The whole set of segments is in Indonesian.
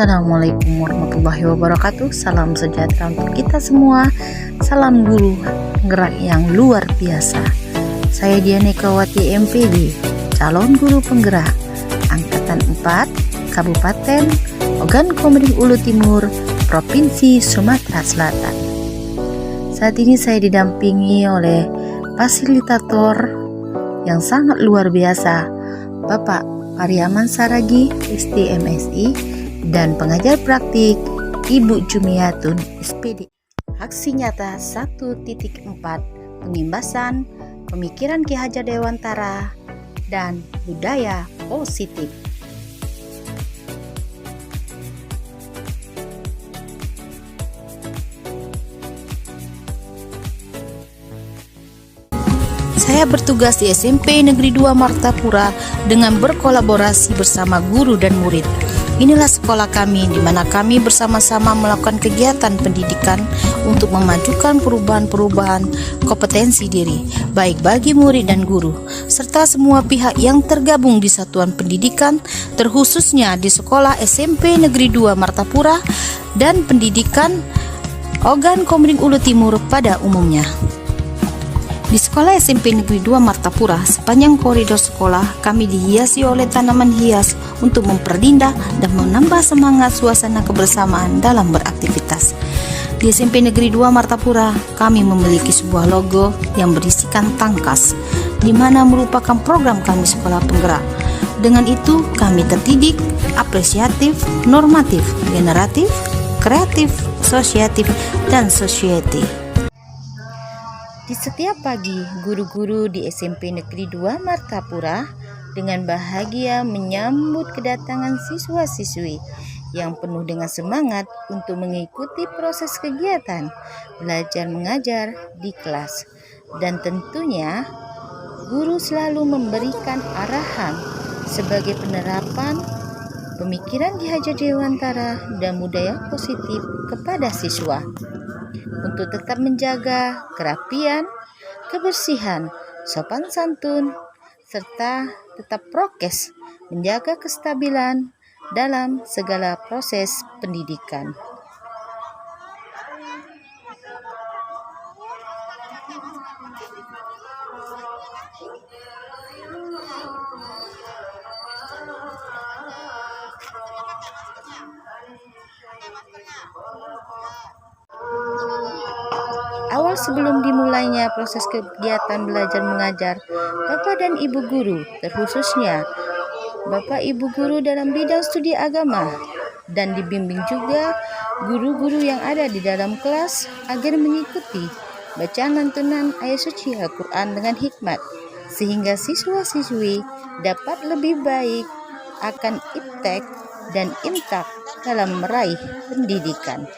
Assalamualaikum warahmatullahi wabarakatuh. Salam sejahtera untuk kita semua. Salam guru penggerak yang luar biasa. Saya Dian Ekawati MPD, calon guru penggerak Angkatan 4 Kabupaten Ogan Komering Ulu Timur, Provinsi Sumatera Selatan. Saat ini saya didampingi oleh fasilitator yang sangat luar biasa, Bapak Pariaman Saragi, STMSI, dan pengajar praktik Ibu Jumiatun, SPD. Aksi nyata 1.4, pengimbasan pemikiran Ki Hajar Dewantara dan budaya positif. Saya bertugas di SMP Negeri 2 Martapura dengan berkolaborasi bersama guru dan murid. Inilah sekolah kami di mana kami bersama-sama melakukan kegiatan pendidikan untuk memajukan perubahan-perubahan kompetensi diri, baik bagi murid dan guru, serta semua pihak yang tergabung di satuan pendidikan, terkhususnya di sekolah SMP Negeri 2 Martapura dan pendidikan Ogan Komering Ulu Timur pada umumnya. Di sekolah SMP Negeri 2 Martapura, sepanjang koridor sekolah kami dihiasi oleh tanaman hias untuk memperindah dan menambah semangat suasana kebersamaan dalam beraktivitas. Di SMP Negeri 2 Martapura, kami memiliki sebuah logo yang berisikan tangkas, di mana merupakan program kami sekolah penggerak. Dengan itu, kami terdidik, apresiatif, normatif, generatif, kreatif, asosiatif, dan society. Di setiap pagi, guru-guru di SMP Negeri 2 Martapura dengan bahagia menyambut kedatangan siswa-siswi yang penuh dengan semangat untuk mengikuti proses kegiatan belajar mengajar di kelas. Dan tentunya, guru selalu memberikan arahan sebagai penerapan pemikiran Ki Hajar Dewantara dan budaya positif kepada siswa, untuk tetap menjaga kerapian, kebersihan, sopan santun, serta tetap prokes, menjaga kestabilan dalam segala proses pendidikan. Awal sebelum dimulainya proses kegiatan belajar mengajar, Bapak dan Ibu guru, terkhususnya Bapak Ibu guru dalam bidang studi agama, dan dibimbing juga guru-guru yang ada di dalam kelas agar mengikuti bacaan lantunan ayat suci Al-Quran dengan hikmat, sehingga siswa-siswi dapat lebih baik akan iptek dan imtak dalam meraih pendidikan.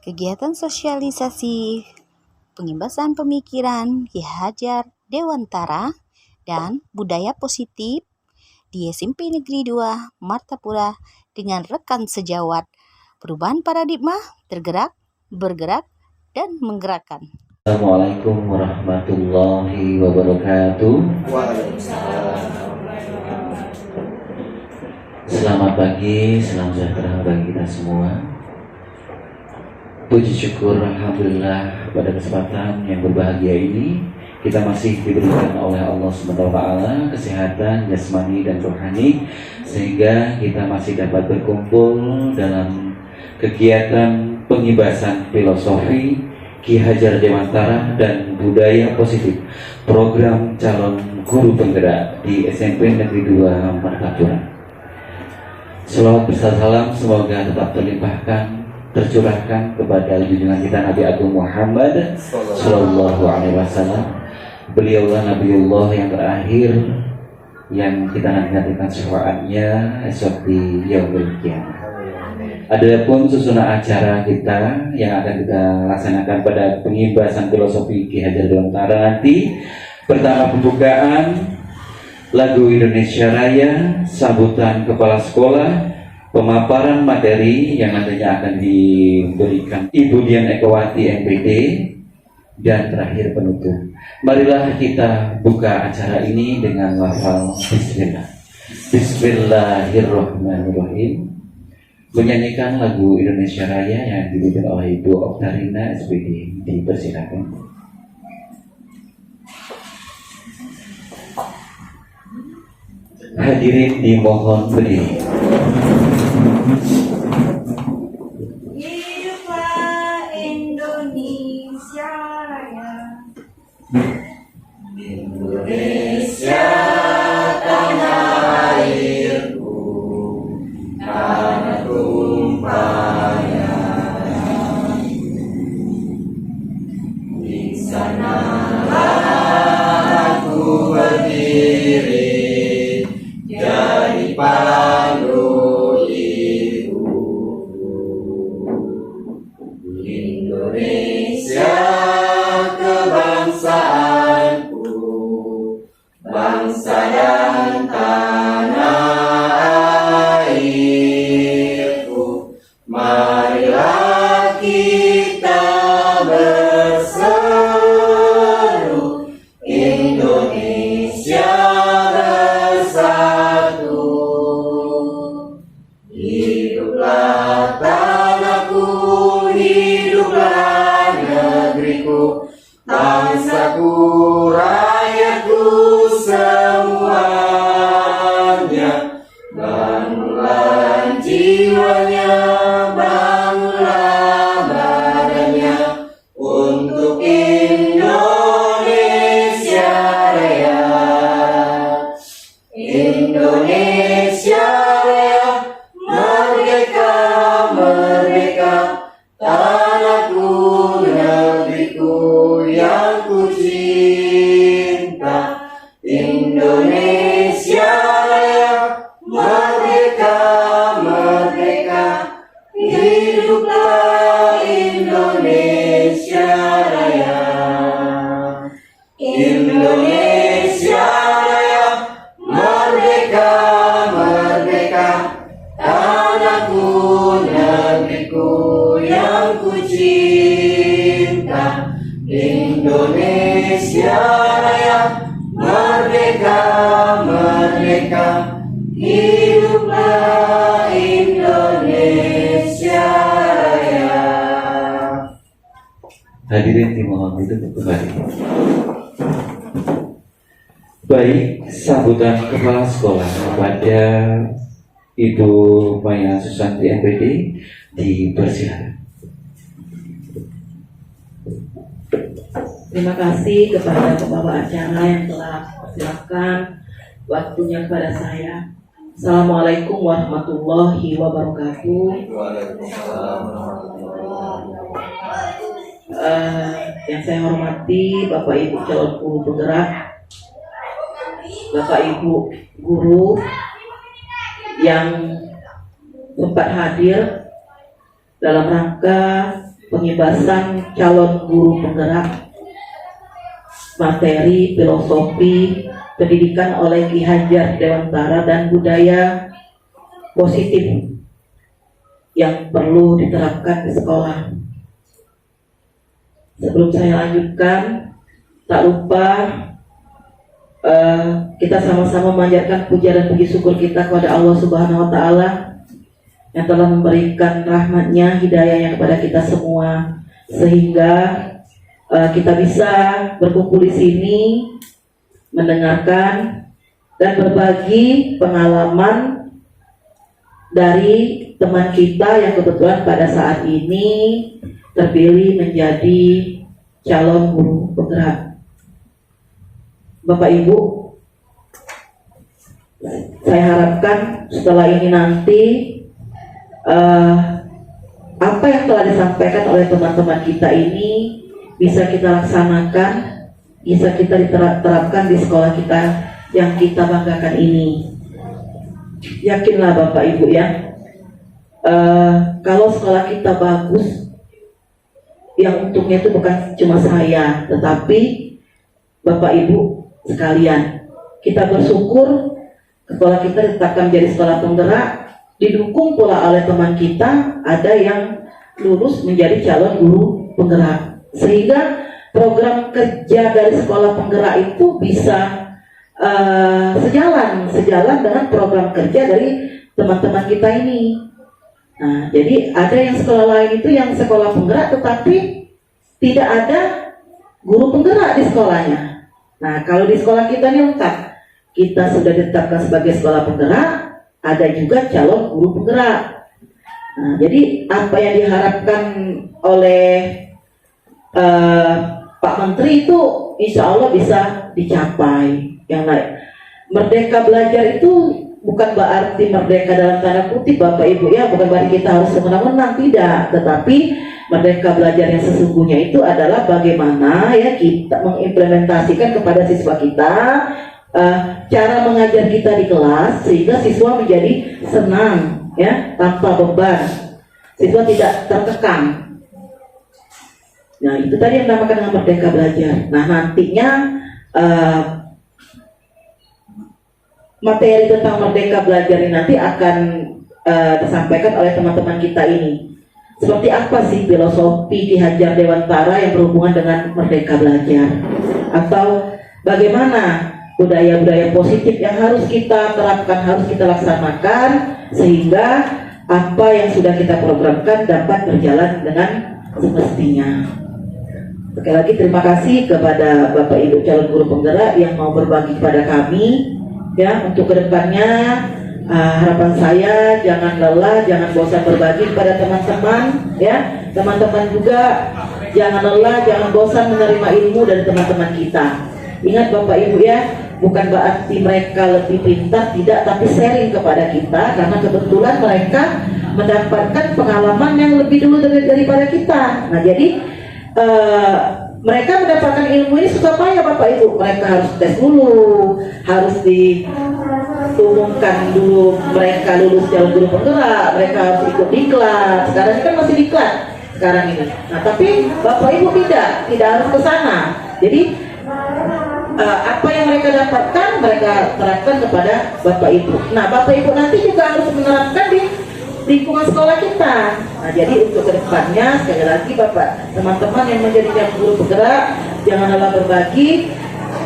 kegiatan sosialisasi pengibasan pemikiran Ki Hajar Dewantara dan budaya positif di SMP Negeri 2 Martapura dengan rekan sejawat. Perubahan paradigma, tergerak, bergerak, dan menggerakkan. Assalamualaikum warahmatullahi wabarakatuh. Selamat pagi, salam sejahtera bagi kita semua. Puji syukur alhamdulillah pada kesempatan yang berbahagia ini kita masih diberikan oleh Allah SWT kesehatan jasmani dan rohani, sehingga kita masih dapat berkumpul dalam kegiatan pengibasan filosofi Ki Hajar Dewantara dan budaya positif, program calon guru penggerak di SMP Negeri 2 Martapura. Selawat bersalam semoga tetap terlimpahkan, tercurahkan kepada junjungan kita Nabi Agung Muhammad Sallallahu Alaihi Wasallam. Beliaulah Nabiullah yang terakhir yang kita nantikan syafaatnya esok di yaumul qiyamah. Adapun susunan acara kita yang akan kita laksanakan pada pengibasan filosofi Ki Hajar Dewantara nanti, pertama pembukaan lagu Indonesia Raya, sambutan kepala sekolah, pemaparan materi yang nantinya akan diberikan Ibu Dian Ekowati MPD, dan terakhir penutup. Marilah kita buka acara ini dengan lafal Bismillah. Bismillahirrahmanirrahim. Menyanyikan lagu Indonesia Raya yang dipimpin oleh Ibu Oktarina SPD. Dipersilakan. Hadirin dimohon berdiri. Hiduplah Indonesia Raya. Indonesia tanah airku, tanah tumpahnya. Di sanalah aku berdiri, jadi pandu hidupku. Indonesia kebangsaanku, bangsa dan tanah airku. Marilah kita berseru, Indonesia bersatu. Hiduplah tanahku, hiduplah negeriku, bangsaku, rakyatku semuanya. Bangunlah jiwanya, bangunlah badannya untuk Indonesia Raya. Indonesia Raya, merdeka, merdeka, tanahku, negeriku yang ku cinta. Indonesia Raya, merdeka, merdeka, hiduplah Indonesia Raya. Indonesia Raya, merdeka, merdeka, tanahku, negeriku yang ku cinta. Indonesia Raya, merdeka, merdeka, hiduplah Indonesia Raya. Hadirin dimohon duduk kembali. Baik, sambutan kepala sekolah kepada Ibu Maya Susanti MPD dipersilakan. Terima kasih kepada pembawa acara yang telah mempersilahkan waktunya kepada saya. Assalamualaikum warahmatullahi wabarakatuh. Yang saya hormati Bapak Ibu calon guru penggerak, Bapak Ibu guru yang sempat hadir dalam rangka pengibasan calon guru penggerak materi filosofi pendidikan oleh Ki Hajar Dewantara dan budaya positif yang perlu diterapkan di sekolah. Sebelum saya lanjutkan, tak lupa kita sama-sama memanjatkan puja dan puji syukur kita kepada Allah Subhanahu wa Ta'ala yang telah memberikan rahmatnya, hidayahnya kepada kita semua, sehingga kita bisa berkumpul di sini, mendengarkan dan berbagi pengalaman dari teman kita yang kebetulan pada saat ini terpilih menjadi calon guru penggerak. Bapak Ibu, saya harapkan setelah ini nanti apa yang telah disampaikan oleh teman-teman kita ini bisa kita laksanakan, bisa kita terapkan di sekolah kita yang kita banggakan ini. Yakinlah Bapak Ibu ya, kalau sekolah kita bagus, yang untungnya itu bukan cuma saya, tetapi Bapak Ibu sekalian. Kita bersyukur sekolah kita ditetapkan menjadi sekolah penggerak, didukung pula oleh teman kita, ada yang lulus menjadi calon guru penggerak, sehingga program kerja dari sekolah penggerak itu bisa sejalan dengan program kerja dari teman-teman kita ini. Nah, jadi ada yang sekolah lain itu yang sekolah penggerak tetapi tidak ada guru penggerak di sekolahnya. Nah, kalau di sekolah kita ini lengkap. Kita sudah ditetapkan sebagai sekolah penggerak, ada juga calon guru penggerak. Nah, jadi apa yang diharapkan oleh Pak Menteri itu insya Allah bisa dicapai. Yang lain, merdeka belajar itu bukan berarti merdeka dalam tanda kutip Bapak Ibu ya, bukan berarti kita harus semenang-menang, tidak. Tetapi merdeka belajar yang sesungguhnya itu adalah bagaimana ya kita mengimplementasikan kepada siswa kita cara mengajar kita di kelas sehingga siswa menjadi senang ya, tanpa beban, siswa tidak tertekan. Nah, itu tadi yang dinamakan dengan merdeka belajar. Nah, nantinya materi tentang merdeka belajar ini nanti akan disampaikan oleh teman-teman kita ini. Seperti apa sih filosofi Ki Hajar Dewantara yang berhubungan dengan merdeka belajar? Atau bagaimana budaya-budaya positif yang harus kita terapkan, harus kita laksanakan sehingga apa yang sudah kita programkan dapat berjalan dengan semestinya. Sekali lagi terima kasih kepada Bapak Ibu calon guru penggerak yang mau berbagi kepada kami. Ya, untuk kedepannya harapan saya jangan lelah, jangan bosan berbagi kepada teman-teman. Ya, teman-teman juga jangan lelah, jangan bosan menerima ilmu dari teman-teman kita. Ingat Bapak Ibu ya, bukan berarti mereka lebih pintar, tidak, tapi sharing kepada kita karena kebetulan mereka mendapatkan pengalaman yang lebih dulu daripada kita. Nah, jadi mereka mendapatkan ilmu ini susah payah Bapak Ibu. Mereka harus tes dulu, harus diumumkan dulu mereka lulus calon guru penggerak, mereka harus ikut diklat. Sekarang ini kan masih diklat sekarang ini. Nah, tapi Bapak Ibu tidak harus ke sana. Jadi apa yang mereka dapatkan mereka terapkan kepada Bapak Ibu. Nah, Bapak Ibu nanti juga harus menerapkan di lingkungan sekolah kita. Nah, jadi untuk kedepannya sekali lagi Bapak, teman-teman yang menjadi calon guru penggerak, jangan lelah berbagi.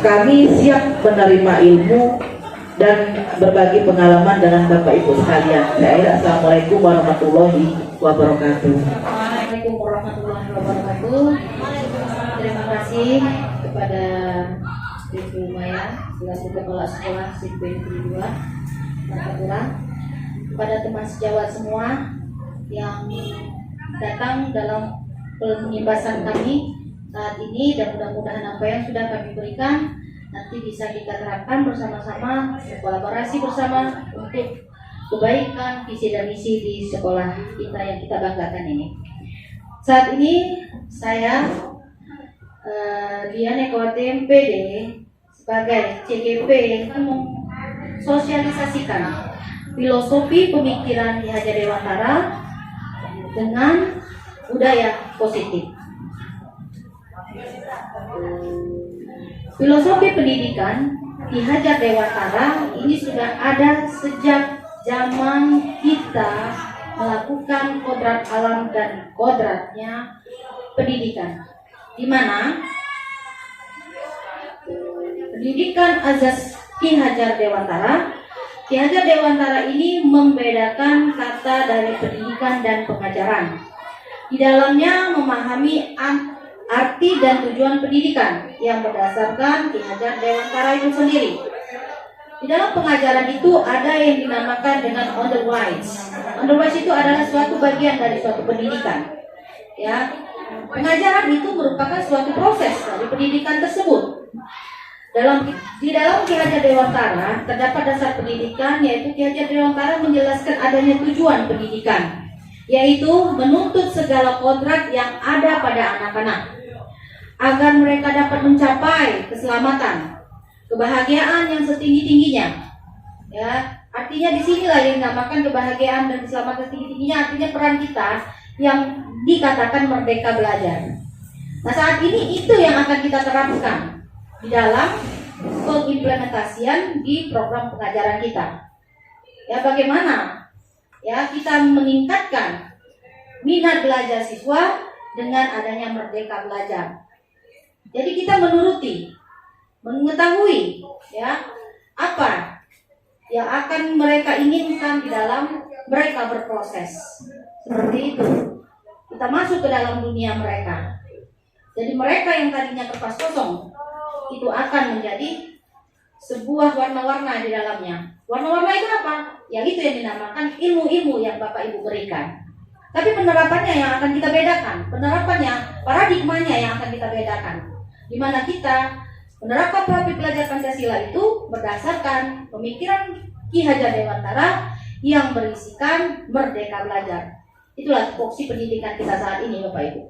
Kami siap menerima ilmu dan berbagi pengalaman dengan Bapak Ibu sekalian. Assalamualaikum warahmatullahi wabarakatuh. Assalamualaikum warahmatullahi wabarakatuh. Terima kasih kepada Ibu Maya selaku Kepala Sekolah SIP Negeri 2 Martapura, kepada teman sejawat semua yang datang dalam pengibasan kami saat ini, dan mudah-mudahan apa yang sudah kami berikan nanti bisa kita terapkan bersama-sama, berkolaborasi bersama untuk kebaikan visi dan misi di sekolah kita yang kita banggakan ini. Saat ini saya Dian Ekawati MPD sebagai CGP yang akan mensosialisasikan filosofi pemikiran Ki Hajar Dewantara dengan budaya positif. Filosofi pendidikan Ki Hajar Dewantara ini sudah ada sejak zaman kita melakukan kodrat alam dan kodratnya pendidikan, di mana pendidikan azas Ki Hajar Dewantara. Ki Hajar Dewantara ini membedakan kata dari pendidikan dan pengajaran. Di dalamnya memahami arti dan tujuan pendidikan yang berdasarkan Ki Hajar Dewantara itu sendiri. Di dalam pengajaran itu ada yang dinamakan dengan otherwise. Otherwise itu adalah suatu bagian dari suatu pendidikan. Ya, pengajaran itu merupakan suatu proses dari pendidikan tersebut. Di dalam Ki Hajar Dewantara terdapat dasar pendidikan, yaitu Ki Hajar Dewantara menjelaskan adanya tujuan pendidikan, yaitu menuntut segala kodrat yang ada pada anak-anak agar mereka dapat mencapai keselamatan, kebahagiaan yang setinggi-tingginya. Ya, artinya di sinilah yang dinamakan kebahagiaan dan keselamatan setinggi-tingginya, artinya peran kita yang dikatakan merdeka belajar. Nah, saat ini itu yang akan kita terapkan di dalam pengimplementasian di program pengajaran kita. Ya, bagaimana ya kita meningkatkan minat belajar siswa dengan adanya merdeka belajar. Jadi kita mengetahui ya apa yang akan mereka inginkan di dalam mereka berproses. Seperti itu. Kita masuk ke dalam dunia mereka. Jadi mereka yang tadinya kertas kosong itu akan menjadi sebuah warna-warna di dalamnya. Warna-warna itu apa? Yang itu yang dinamakan ilmu-ilmu yang Bapak Ibu berikan. Tapi penerapannya yang akan kita bedakan. Penerapannya, paradigmanya yang akan kita bedakan. Di mana kita menerapkan profil belajar Pancasila itu berdasarkan pemikiran Ki Hajar Dewantara yang berisikan merdeka belajar. Itulah tupoksi pendidikan kita saat ini, Bapak Ibu.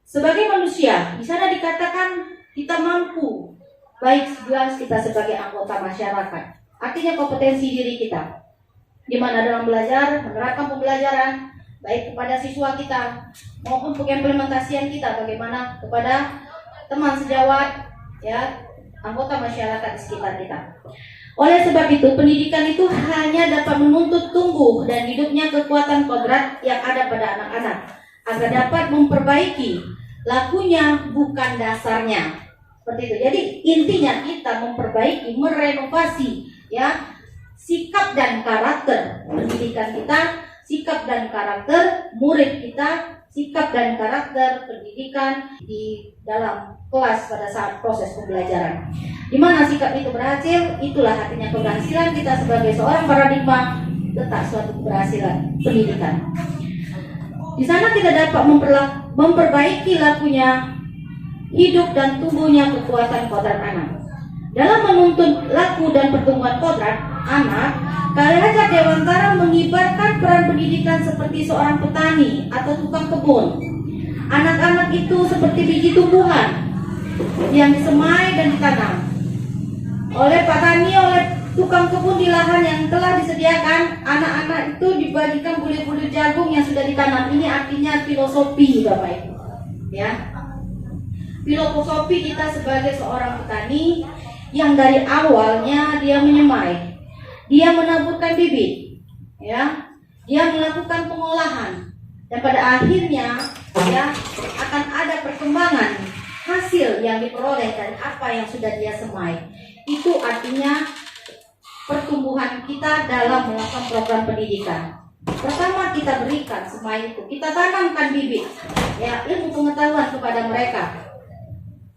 Sebagai manusia, di sana dikatakan kita mampu, baik jelas kita sebagai anggota masyarakat. Artinya kompetensi diri kita, di mana dalam belajar, menerapkan pembelajaran, baik kepada siswa kita maupun pengimplementasian kita, bagaimana kepada teman sejawat, ya, anggota masyarakat di sekitar kita. Oleh sebab itu, pendidikan itu hanya dapat menuntut tumbuh dan hidupnya kekuatan kodrat yang ada pada anak-anak, agar dapat memperbaiki lakunya, bukan dasarnya. Seperti itu. Jadi intinya kita memperbaiki, merenovasi ya sikap dan karakter pendidikan kita, sikap dan karakter murid kita, sikap dan karakter pendidikan di dalam kelas pada saat proses pembelajaran. Di mana sikap itu berhasil, itulah artinya keberhasilan kita sebagai seorang paradigma tentang suatu keberhasilan pendidikan. Di sana kita dapat memperbaiki lakunya, hidup dan tumbuhnya kekuatan kodrat anak. Dalam menuntut laku dan pertumbuhan kodrat anak, Ki Hajar Dewantara mengibarkan peran pendidikan seperti seorang petani atau tukang kebun. Anak-anak itu seperti biji tumbuhan yang disemai dan ditanam oleh petani, oleh tukang kebun di lahan yang telah disediakan. Anak-anak itu dibagikan bulir-bulir jagung yang sudah ditanam. Ini artinya filosofi, Bapak Ibu. Ya, filosofi kita sebagai seorang petani yang dari awalnya dia menyemai, dia menaburkan bibit, ya, dia melakukan pengolahan, dan pada akhirnya ya akan ada perkembangan hasil yang diperoleh dari apa yang sudah dia semai. Itu artinya pertumbuhan kita dalam melakukan program pendidikan. Pertama kita berikan semai itu, kita tanamkan bibit, ya, ilmu pengetahuan kepada mereka,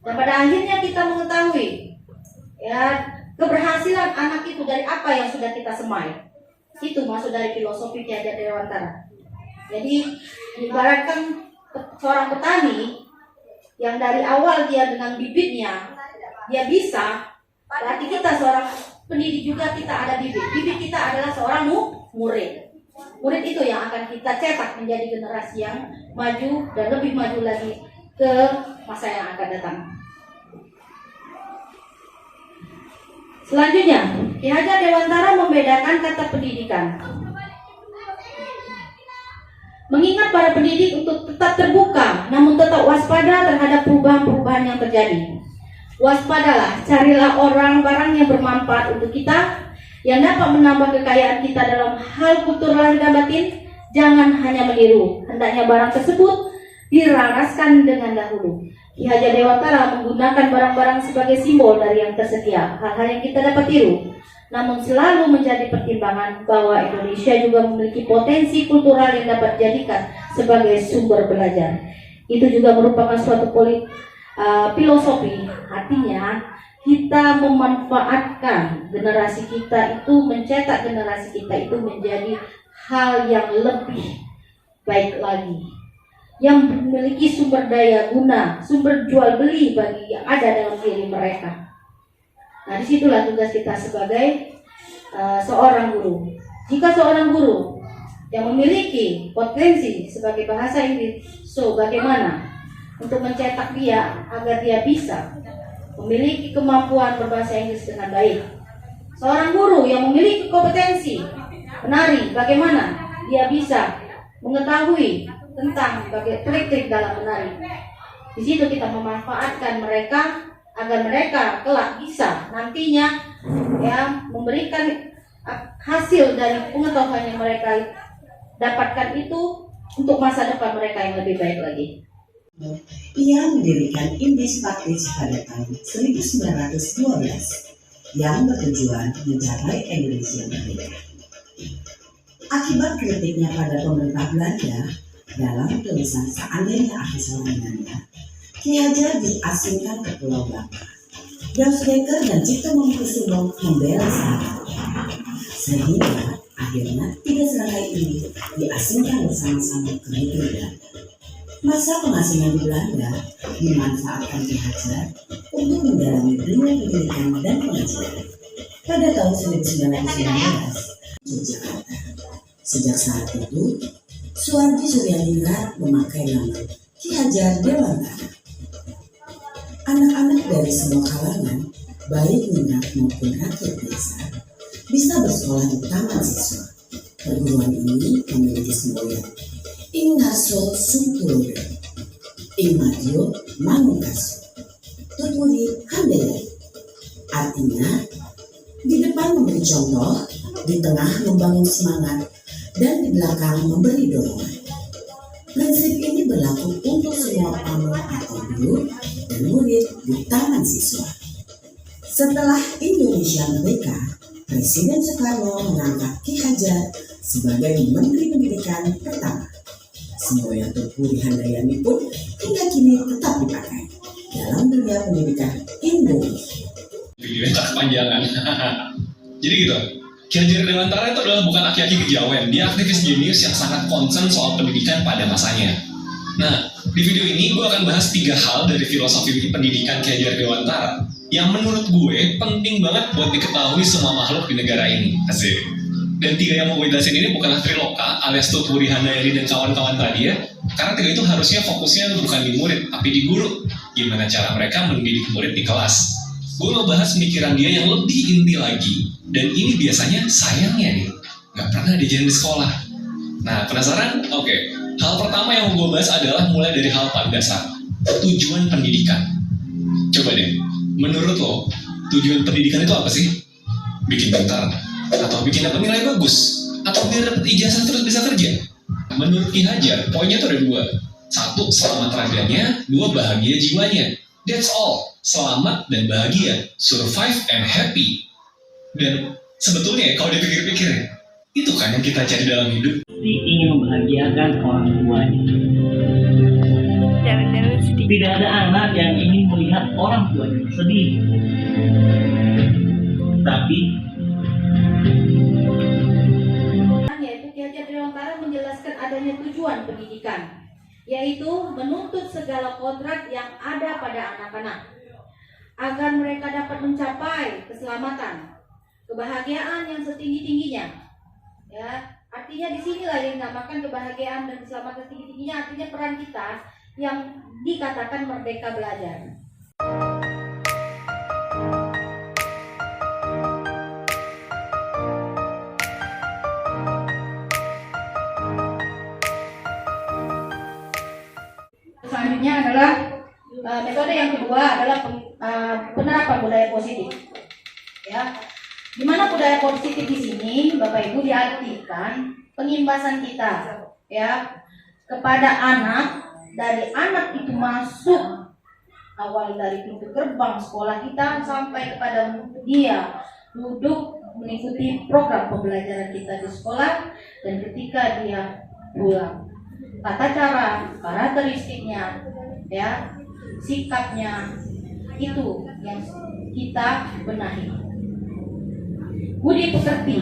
dan pada akhirnya kita mengetahui ya keberhasilan anak itu dari apa yang sudah kita semai. Itu maksud dari filosofi Ki Hajar Dewantara. Jadi ibaratkan seorang petani yang dari awal dia dengan bibitnya dia bisa, berarti kita seorang pendidik juga kita ada bibit. Bibit kita adalah seorang murid. Murid itu yang akan kita cetak menjadi generasi yang maju dan lebih maju lagi ke masa yang akan datang. Selanjutnya, Ki Hajar Dewantara membedakan kata pendidikan. Mengingat para pendidik untuk tetap terbuka, namun tetap waspada terhadap perubahan-perubahan yang terjadi. Waspadalah, carilah orang-barang yang bermanfaat untuk kita, yang dapat menambah kekayaan kita dalam hal kultural dan batin. Jangan hanya meniru, hendaknya barang tersebut diraraskan dengan dahulu. Ki Hajar Dewantara menggunakan barang-barang sebagai simbol dari yang tersedia, hal-hal yang kita dapat tiru. Namun selalu menjadi pertimbangan bahwa Indonesia juga memiliki potensi kultural yang dapat dijadikan sebagai sumber belajar. Itu juga merupakan suatu filosofi, artinya kita memanfaatkan generasi kita itu, mencetak generasi kita itu menjadi hal yang lebih baik lagi, yang memiliki sumber daya guna, sumber jual beli bagi yang ada dalam diri mereka. Nah, disitulah tugas kita sebagai seorang guru. Jika seorang guru yang memiliki potensi sebagai bahasa Inggris, so bagaimana untuk mencetak dia agar dia bisa memiliki kemampuan berbahasa Inggris dengan baik. Seorang guru yang memiliki kompetensi menari, bagaimana dia bisa mengetahui tentang trik-trik dalam menari. Di situ kita memanfaatkan mereka agar mereka kelak bisa nantinya memberikan hasil dari pengetahuan yang mereka dapatkan itu untuk masa depan mereka yang lebih baik lagi. Ia mendirikan Indis Pakis pada tahun 1912 yang bertujuan mencapai Indonesia merdeka. Akibat kritiknya pada pemerintah Belanda dalam tulisan Seandainya Aku Seorang Belanda, Ki Hajar diasingkan ke Pulau Bangka. Daus Dekker dan Cipto Mangunkusumo membela sahabat, sehingga akhirnya tiga serangkai ini diasingkan bersama-sama ke negeri Belanda. Masa pengasingan di Belanda dimanfaatkan Ki Hajar untuk mendalami dunia pendidikan dan pengajaran. Pada tahun 1919, Yogyakarta. Sejak saat itu, Suwardi Suryadiningrat memakai nama Ki Hajar Dewantara. Anak-anak dari semua kalangan, baik minat maupun rakyat biasa, bisa bersekolah di taman siswa. Perguruan ini memiliki semboyan Ing Ngarso Sungtulodo, Ing Madyo Mangunkaso, Tuturi Handayani. Artinya, di depan memberi contoh, di tengah membangun semangat, dan di belakang memberi dorongan. Prinsip ini berlaku untuk semua pamor atau guru dan murid di taman siswa. Setelah Indonesia merdeka, Presiden Soekarno mengangkat Ki Hajar sebagai Menteri Pendidikan pertama. Semboyan Tuturi Handayani pun hingga kini tetap dipakai dalam dunia pendidikan Indonesia. Videonya tak kepanjangan. Jadi gitu, Ki Hajar Dewantara itu adalah bukan aki-aki kejawen. Dia aktivis jenius yang sangat concern soal pendidikan pada masanya. Nah, di video ini gue akan bahas 3 hal dari filosofi pendidikan Ki Hajar Dewantara yang menurut gue penting banget buat diketahui semua makhluk di negara ini. Asik. Dan 3 yang mau gue jelasin ini bukanlah Triloka alias Tuturi Handayani dan kawan-kawan tadi ya. Karena 3 itu harusnya fokusnya bukan di murid, tapi di guru. Gimana cara mereka mendidik murid di kelas. Gue mau bahas pemikiran dia yang lebih inti lagi. Dan ini biasanya sayangnya nih, gak pernah diajarin di sekolah. Nah, penasaran? Oke. Hal pertama yang mau gue bahas adalah mulai dari hal paling dasar. Tujuan pendidikan. Coba deh, menurut lo, tujuan pendidikan itu apa sih? Bikin pintar? Atau bikin dapat nilai bagus? Atau biar dapat ijazah terus bisa kerja? Menurut Ki Hajar, poinnya tuh ada 2. 1, selamat raganya. 2, bahagia jiwanya. That's all. Selamat dan bahagia. Survive and happy. Dan sebetulnya kalau dipikir-pikir, itu kan yang kita cari dalam hidup. Ingin membahagiakan orang tuanya. Tidak ada anak yang ingin melihat orang tuanya sedih. Tapi yaitu Ki Hajar Dewantara menjelaskan adanya tujuan pendidikan, yaitu menuntut segala kodrat yang ada pada anak-anak agar mereka dapat mencapai keselamatan, kebahagiaan yang setinggi-tingginya. Ya, artinya disinilah yang dinamakan kebahagiaan dan keselamatan setinggi-tingginya, artinya peran kita yang dikatakan merdeka belajar. artinya adalah metode yang kedua adalah penerapan budaya positif. Ya, dimana budaya positif di sini, Bapak Ibu, diartikan pengimbasan kita, ya, kepada anak. Dari anak itu masuk awal dari pintu gerbang sekolah kita sampai kepada dia duduk mengikuti program pembelajaran kita di sekolah, dan ketika dia pulang, tata cara, karakteristiknya, ya, sikapnya, itu yang kita benahi. Budi pekerti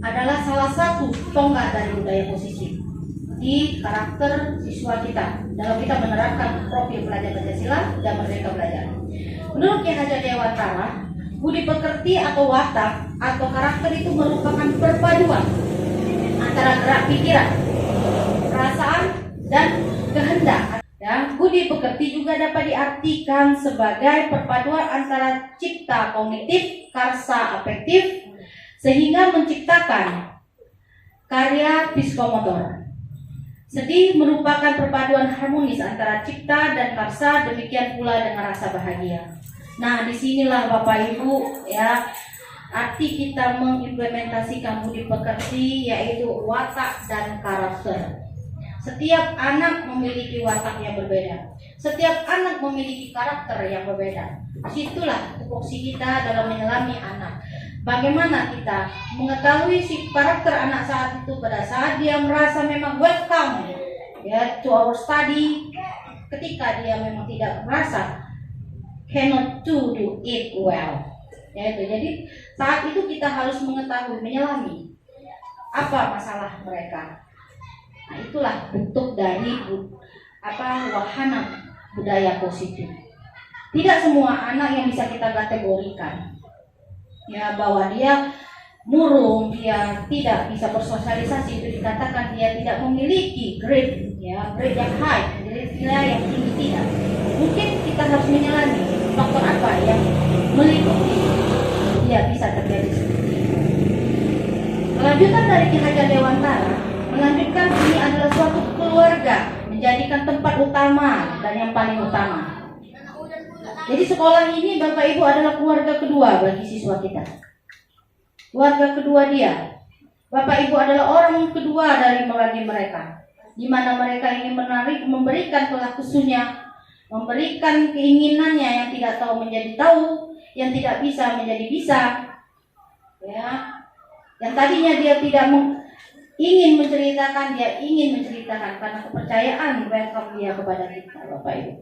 adalah salah satu tonggak dari budaya positif di karakter siswa kita dalam kita menerapkan profil pelajar Pancasila dan Merdeka Belajar. Menurut Ki Hajar Dewantara, budi pekerti atau watak atau karakter itu merupakan perpaduan antara gerak pikiran, perasaan, dan kehendak. Ya, budi pekerti juga dapat diartikan sebagai perpaduan antara cipta kognitif, karsa afektif, sehingga menciptakan karya psikomotor. Sedih merupakan perpaduan harmonis antara cipta dan karsa, demikian pula dengan rasa bahagia. Nah, disinilah Bapak Ibu, ya, arti kita mengimplementasikan budi pekerti, yaitu watak dan karakter. Setiap anak memiliki watak yang berbeda. Setiap anak memiliki karakter yang berbeda. Disitulah tupoksi kita dalam menyelami anak. Bagaimana kita mengetahui si karakter anak saat itu pada saat dia merasa memang welcome, ya, to our study, ketika dia memang tidak merasa cannot do it well, ya, itu. Jadi saat itu kita harus mengetahui, menyelami apa masalah mereka. Nah, itulah bentuk dari wahana budaya positif. Tidak semua anak yang bisa kita kategorikan, ya, bahwa dia murung, dia tidak bisa bersosialisasi, itu dikatakan dia tidak memiliki grade, ya, grade yang high, grade yang tinggi, tidak. Mungkin kita harus menyelami faktor apa yang meliputi dia bisa terjadi seperti itu. Kelanjutan dari Ki Hajar Dewantara melanjutkan, ini adalah suatu keluarga menjadikan tempat utama dan yang paling utama. Jadi sekolah ini, Bapak Ibu, adalah keluarga kedua bagi siswa kita. Keluarga kedua dia. Bapak Ibu adalah orang kedua dari mereka. Di mana mereka ingin memberikan kelakusunya, memberikan keinginannya, yang tidak tahu menjadi tahu, yang tidak bisa menjadi bisa. Ya. Yang tadinya dia tidak ingin menceritakan, dia ingin menceritakan karena kepercayaan welcome dia kepada kita, Bapak Ibu.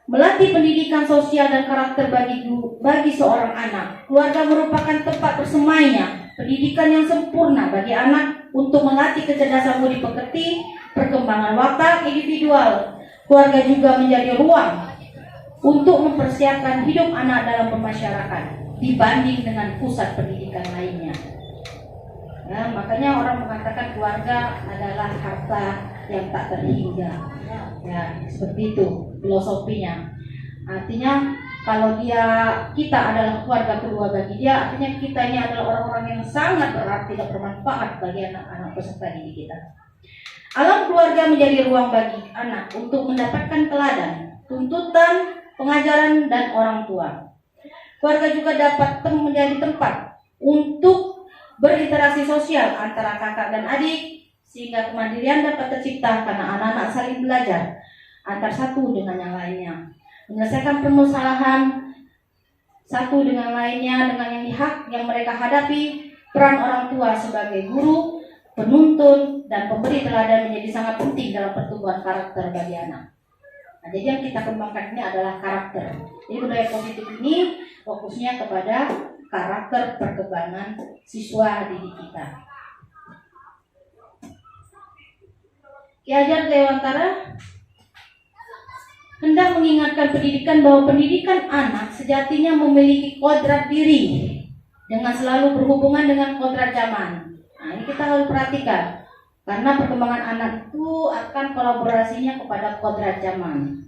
Melatih pendidikan sosial dan karakter bagi seorang anak. Keluarga merupakan tempat bersemainya pendidikan yang sempurna bagi anak untuk melatih kecerdasan budi pekerti, perkembangan watak individual. Keluarga juga menjadi ruang untuk mempersiapkan hidup anak dalam bermasyarakat dibanding dengan pusat pendidikan lainnya. Ya, makanya orang mengatakan keluarga adalah harta yang tak terhingga. Ya, seperti itu filosofinya. Artinya kalau kita adalah keluarga kedua bagi dia, artinya kita ini adalah orang-orang yang sangat berarti dan bermanfaat bagi anak-anak peserta didik kita. Alam keluarga menjadi ruang bagi anak untuk mendapatkan teladan, tuntutan, pengajaran, dan orang tua. Keluarga juga dapat menjadi tempat untuk berinteraksi sosial antara kakak dan adik, sehingga kemandirian dapat tercipta karena anak-anak saling belajar antar satu dengan yang lainnya, menyelesaikan permasalahan satu dengan lainnya dengan yang mereka hadapi. Peran orang tua sebagai guru, penuntun, dan pemberi teladan menjadi sangat penting dalam pertumbuhan karakter bagi anak. Nah, jadi yang kita kembangkan ini adalah karakter. Jadi budaya positif ini fokusnya kepada karakter perkembangan siswa didik kita. Ki Hajar Dewantara hendak mengingatkan pendidikan bahwa pendidikan anak sejatinya memiliki kodrat diri dengan selalu berhubungan dengan kodrat zaman. Nah, ini kita harus perhatikan karena perkembangan anak itu akan kolaborasinya kepada kodrat zaman.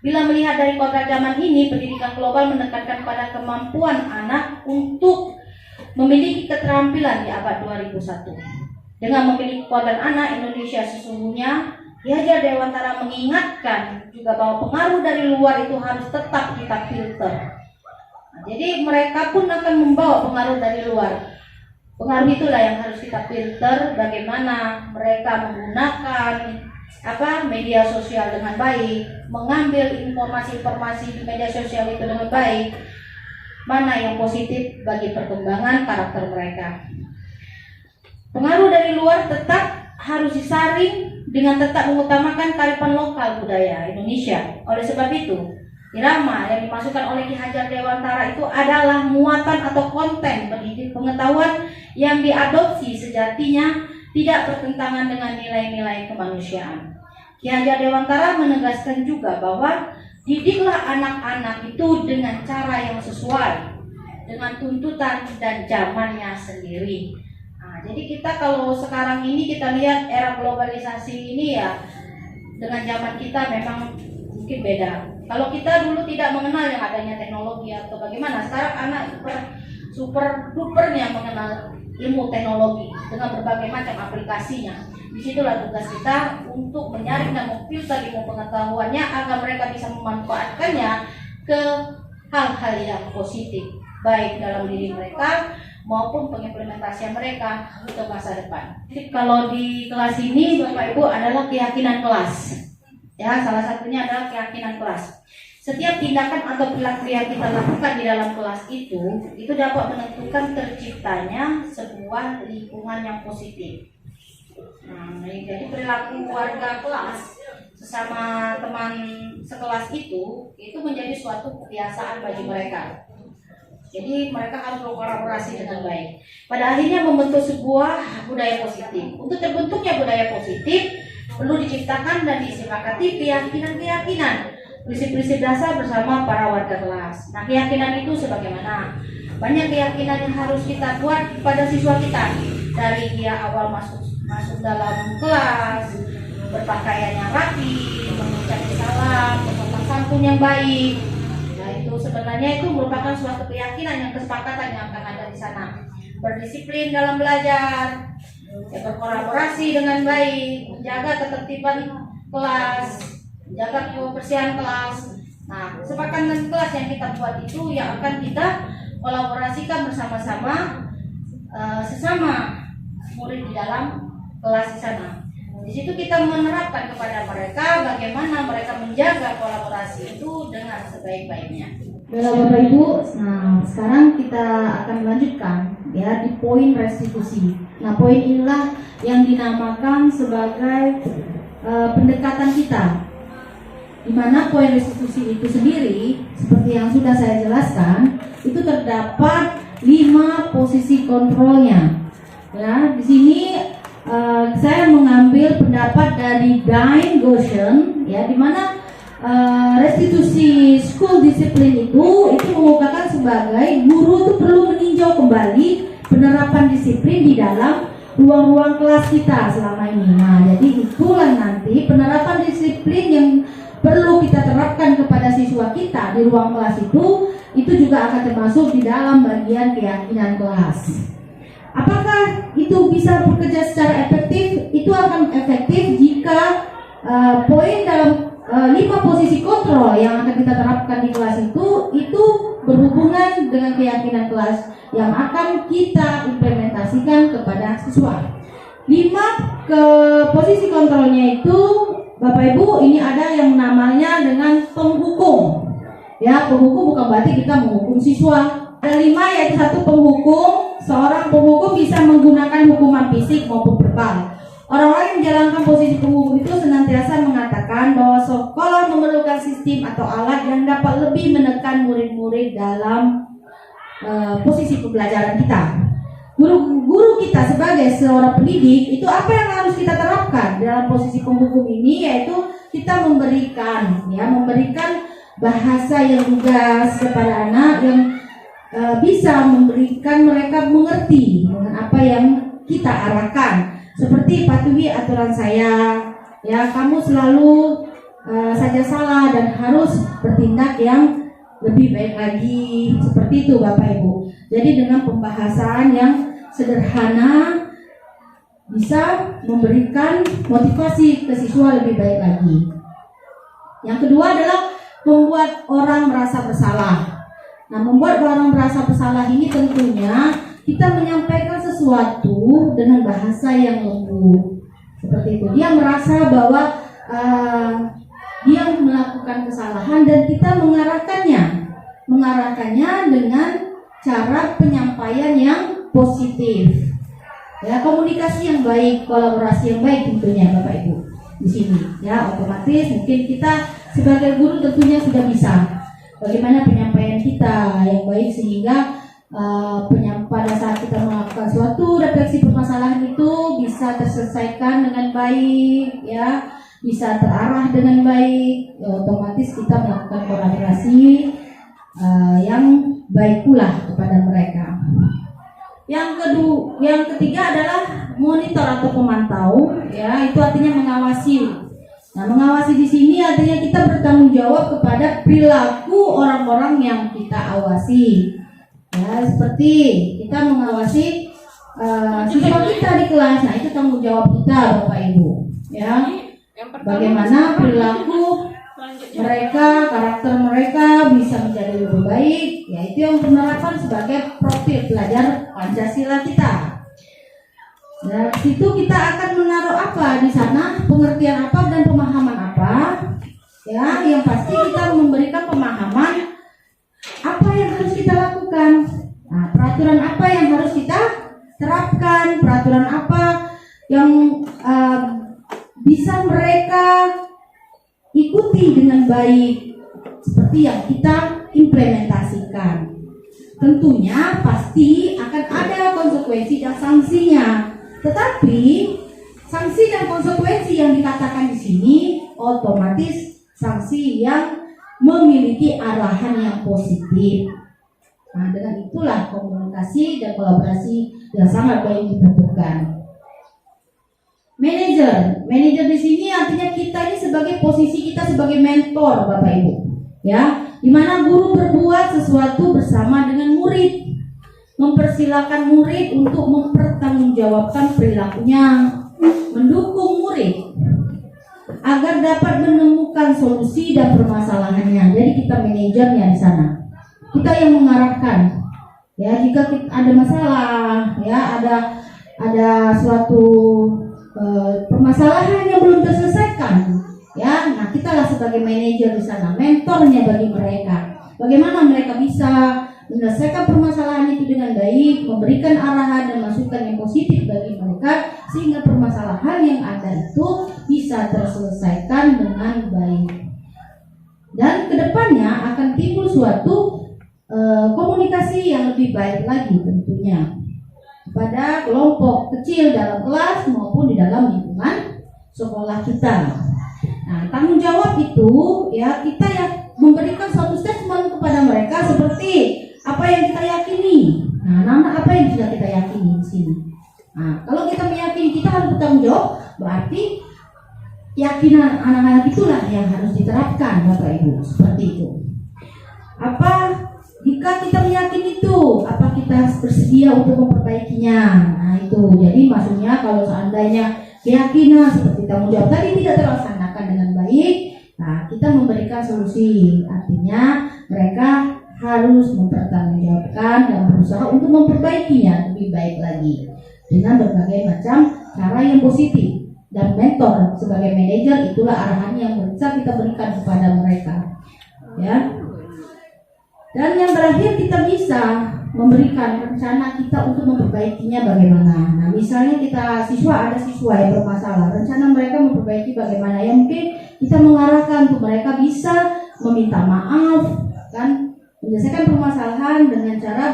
Bila melihat dari kodrat zaman ini, pendidikan global menekankan pada kemampuan anak untuk memiliki keterampilan di abad 2001 Dengan memiliki kekuatan anak Indonesia sesungguhnya, Ki Hajar Dewantara mengingatkan juga bahwa pengaruh dari luar itu harus tetap kita filter. Nah, jadi mereka pun akan membawa pengaruh dari luar. Pengaruh itulah yang harus kita filter, bagaimana mereka menggunakan media sosial dengan baik, mengambil informasi-informasi di media sosial itu dengan baik, mana yang positif bagi perkembangan karakter mereka. Pengaruh dari luar tetap harus disaring dengan tetap mengutamakan kearifan lokal budaya Indonesia. Oleh sebab itu, irama yang dimasukkan oleh Ki Hajar Dewantara itu adalah muatan atau konten pendidik pengetahuan yang diadopsi sejatinya tidak bertentangan dengan nilai-nilai kemanusiaan. Ki Hajar Dewantara menegaskan juga bahwa didiklah anak-anak itu dengan cara yang sesuai dengan tuntutan dan zamannya sendiri. Nah, jadi kita kalau sekarang ini kita lihat era globalisasi ini ya, dengan zaman kita memang mungkin beda. Kalau kita dulu tidak mengenal yang adanya teknologi atau bagaimana, sekarang anak super dupernya mengenal ilmu teknologi dengan berbagai macam aplikasinya. Disitulah tugas kita untuk menyaring dan memfilter ilmu pengetahuannya agar mereka bisa memanfaatkannya ke hal-hal yang positif, baik dalam diri mereka maupun pengimplementasian mereka untuk masa depan. Jadi kalau di kelas ini Bapak Ibu adalah keyakinan kelas. Ya, salah satunya adalah keyakinan kelas. Setiap tindakan atau perilaku yang kita lakukan di dalam kelas itu dapat menentukan terciptanya sebuah lingkungan yang positif. Nah, jadi perilaku warga kelas sesama teman sekelas itu menjadi suatu kebiasaan bagi mereka. Jadi mereka harus berkolaborasi dengan baik. Pada akhirnya membentuk sebuah budaya positif. Untuk terbentuknya budaya positif perlu diciptakan dan disepakati keyakinan-keyakinan, prinsip-prinsip dasar bersama para warga kelas. Nah, keyakinan itu sebagaimana? Banyak keyakinan yang harus kita buat pada siswa kita. Dari dia awal masuk dalam kelas, berpakaian yang rapi, mengucap salam, bersopan santun yang baik. Nah, itu sebenarnya itu merupakan suatu keyakinan yang kesepakatan yang akan ada di sana. Berdisiplin dalam belajar, berkolaborasi dengan baik, menjaga ketertiban kelas, menjaga kebersihan kelas. Nah, kesepakatan kelas yang kita buat itu yang akan kita kolaborasikan bersama-sama sesama murid di dalam kelas di sana. Di situ kita menerapkan kepada mereka bagaimana mereka menjaga kolaborasi itu dengan sebaik-baiknya. Baiklah Bapak Ibu, nah sekarang kita akan melanjutkan ya di poin restitusi. Nah, poin inilah yang dinamakan sebagai pendekatan kita, di mana poin restitusi itu sendiri seperti yang sudah saya jelaskan itu terdapat 5 posisi kontrolnya. Ya, di sini saya mengambil pendapat dari Dine Goshen, ya, di mana restitusi school discipline itu mengukakan sebagai guru itu perlu meninjau kembali penerapan disiplin di dalam ruang-ruang kelas kita selama ini. Nah, jadi itulah nanti penerapan disiplin yang perlu kita terapkan kepada siswa kita di ruang kelas itu juga akan termasuk di dalam bagian keyakinan kelas. Apakah itu bisa bekerja secara efektif? Itu akan efektif jika poin dalam 5 posisi kontrol yang akan kita terapkan di kelas itu berhubungan dengan keyakinan kelas yang akan kita implementasikan kepada siswa. 5 ke posisi kontrolnya itu, Bapak Ibu, ini ada yang namanya dengan penghukum. Ya, penghukum bukan berarti kita menghukum siswa. Ada 5, yaitu 1 penghukum. Seorang penghukum bisa menggunakan hukuman fisik maupun verbal. Orang-orang yang menjalankan posisi penghukum itu senantiasa mengatakan bahwa sekolah memerlukan sistem atau alat yang dapat lebih menekan murid-murid dalam posisi pembelajaran kita. Guru kita sebagai seorang pendidik itu apa yang harus kita terapkan dalam posisi penghukum ini, yaitu kita memberikan bahasa yang lugas kepada anak yang bisa memberikan mereka mengerti dengan apa yang kita arahkan. Seperti patuhi aturan saya, ya, kamu selalu saja salah dan harus bertindak yang lebih baik lagi. Seperti itu Bapak Ibu. Jadi dengan pembahasan yang sederhana bisa memberikan motivasi ke siswa lebih baik lagi. Yang kedua adalah membuat orang merasa bersalah. Nah, membuat orang merasa bersalah ini tentunya kita menyampaikan sesuatu dengan bahasa yang lembut. Seperti itu. Dia merasa bahwa dia melakukan kesalahan dan kita mengarahkannya dengan cara penyampaian yang positif. Ya, komunikasi yang baik, kolaborasi yang baik tentunya Bapak Ibu di sini. Ya, otomatis mungkin kita sebagai guru tentunya sudah bisa bagaimana penyampaian kita yang baik sehingga pada saat kita melakukan suatu refleksi permasalahan itu bisa terselesaikan dengan baik, ya, bisa terarah dengan baik. Ya, otomatis kita melakukan kolaborasi yang baik pula kepada mereka. Yang ketiga adalah monitor atau pemantau, ya, itu artinya mengawasi. Nah, mengawasi di sini artinya kita bertanggung jawab kepada perilaku orang-orang yang kita awasi. Ya, seperti kita mengawasi siswa kita di kelas. Nah, itu tanggung jawab kita Bapak Ibu. Ya, bagaimana perilaku mereka, karakter mereka bisa menjadi lebih baik. Ya, itu yang penerapan sebagai profil pelajar Pancasila kita. Nah, situ kita akan menaruh apa di sana, pengertian apa dan pemahaman apa. Ya, yang pasti kita memberikan pemahaman apa yang harus kita lakukan. Nah, peraturan apa yang harus kita terapkan, peraturan apa yang bisa mereka ikuti dengan baik seperti yang kita implementasikan. Tentunya pasti akan ada konsekuensi dan sanksinya. Tetapi sanksi dan konsekuensi yang dikatakan di sini otomatis sanksi yang memiliki arahan yang positif. Nah, dengan itulah komunikasi dan kolaborasi yang sangat baik dibentukkan. Manajer di sini artinya kita ini sebagai posisi kita sebagai mentor Bapak Ibu, ya, di mana guru berbuat sesuatu bersama dengan murid, mempersilahkan murid untuk mempertanggungjawabkan perilakunya, mendukung murid agar dapat menemukan solusi dan permasalahannya. Jadi kita manajernya di sana, kita yang mengarahkan. Ya, jika ada masalah, ya, ada suatu permasalahan yang belum terselesaikan, ya, nah kita lah sebagai manajer di sana, mentornya bagi mereka. Bagaimana mereka bisa menyelesaikan permasalahan itu dengan baik, memberikan arahan dan masukan yang positif bagi mereka sehingga permasalahan yang ada itu bisa terselesaikan dengan baik. Dan kedepannya akan timbul suatu komunikasi yang lebih baik lagi tentunya pada kelompok kecil dalam kelas maupun di dalam lingkungan sekolah kita. Nah, tanggung jawab itu, ya, kita yang memberikan suatu statement kepada mereka seperti apa yang kita yakini. Nah, apa yang sudah kita yakini di sini. Nah, kalau kita meyakini kita harus bertanggung jawab, berarti keyakinan anak-anak itulah yang harus diterapkan Bapak Ibu, seperti itu. Jika kita meyakini itu, apa kita bersedia untuk memperbaikinya? Nah, itu. Jadi maksudnya kalau seandainya keyakinan seperti tanggung jawab tadi tidak terlaksanakan dengan baik, nah, kita memberikan solusi. Artinya mereka harus mempertanggungjawabkan dan berusaha untuk memperbaikinya lebih baik lagi dengan berbagai macam cara yang positif. Dan mentor sebagai manajer itulah arahan yang bisa kita berikan kepada mereka, ya. Dan yang terakhir kita bisa memberikan rencana kita untuk memperbaikinya bagaimana. Nah, misalnya ada siswa yang bermasalah, rencana mereka memperbaiki bagaimana. Ya, mungkin kita mengarahkan untuk mereka bisa meminta maaf, kan, menyelesaikan permasalahan dengan cara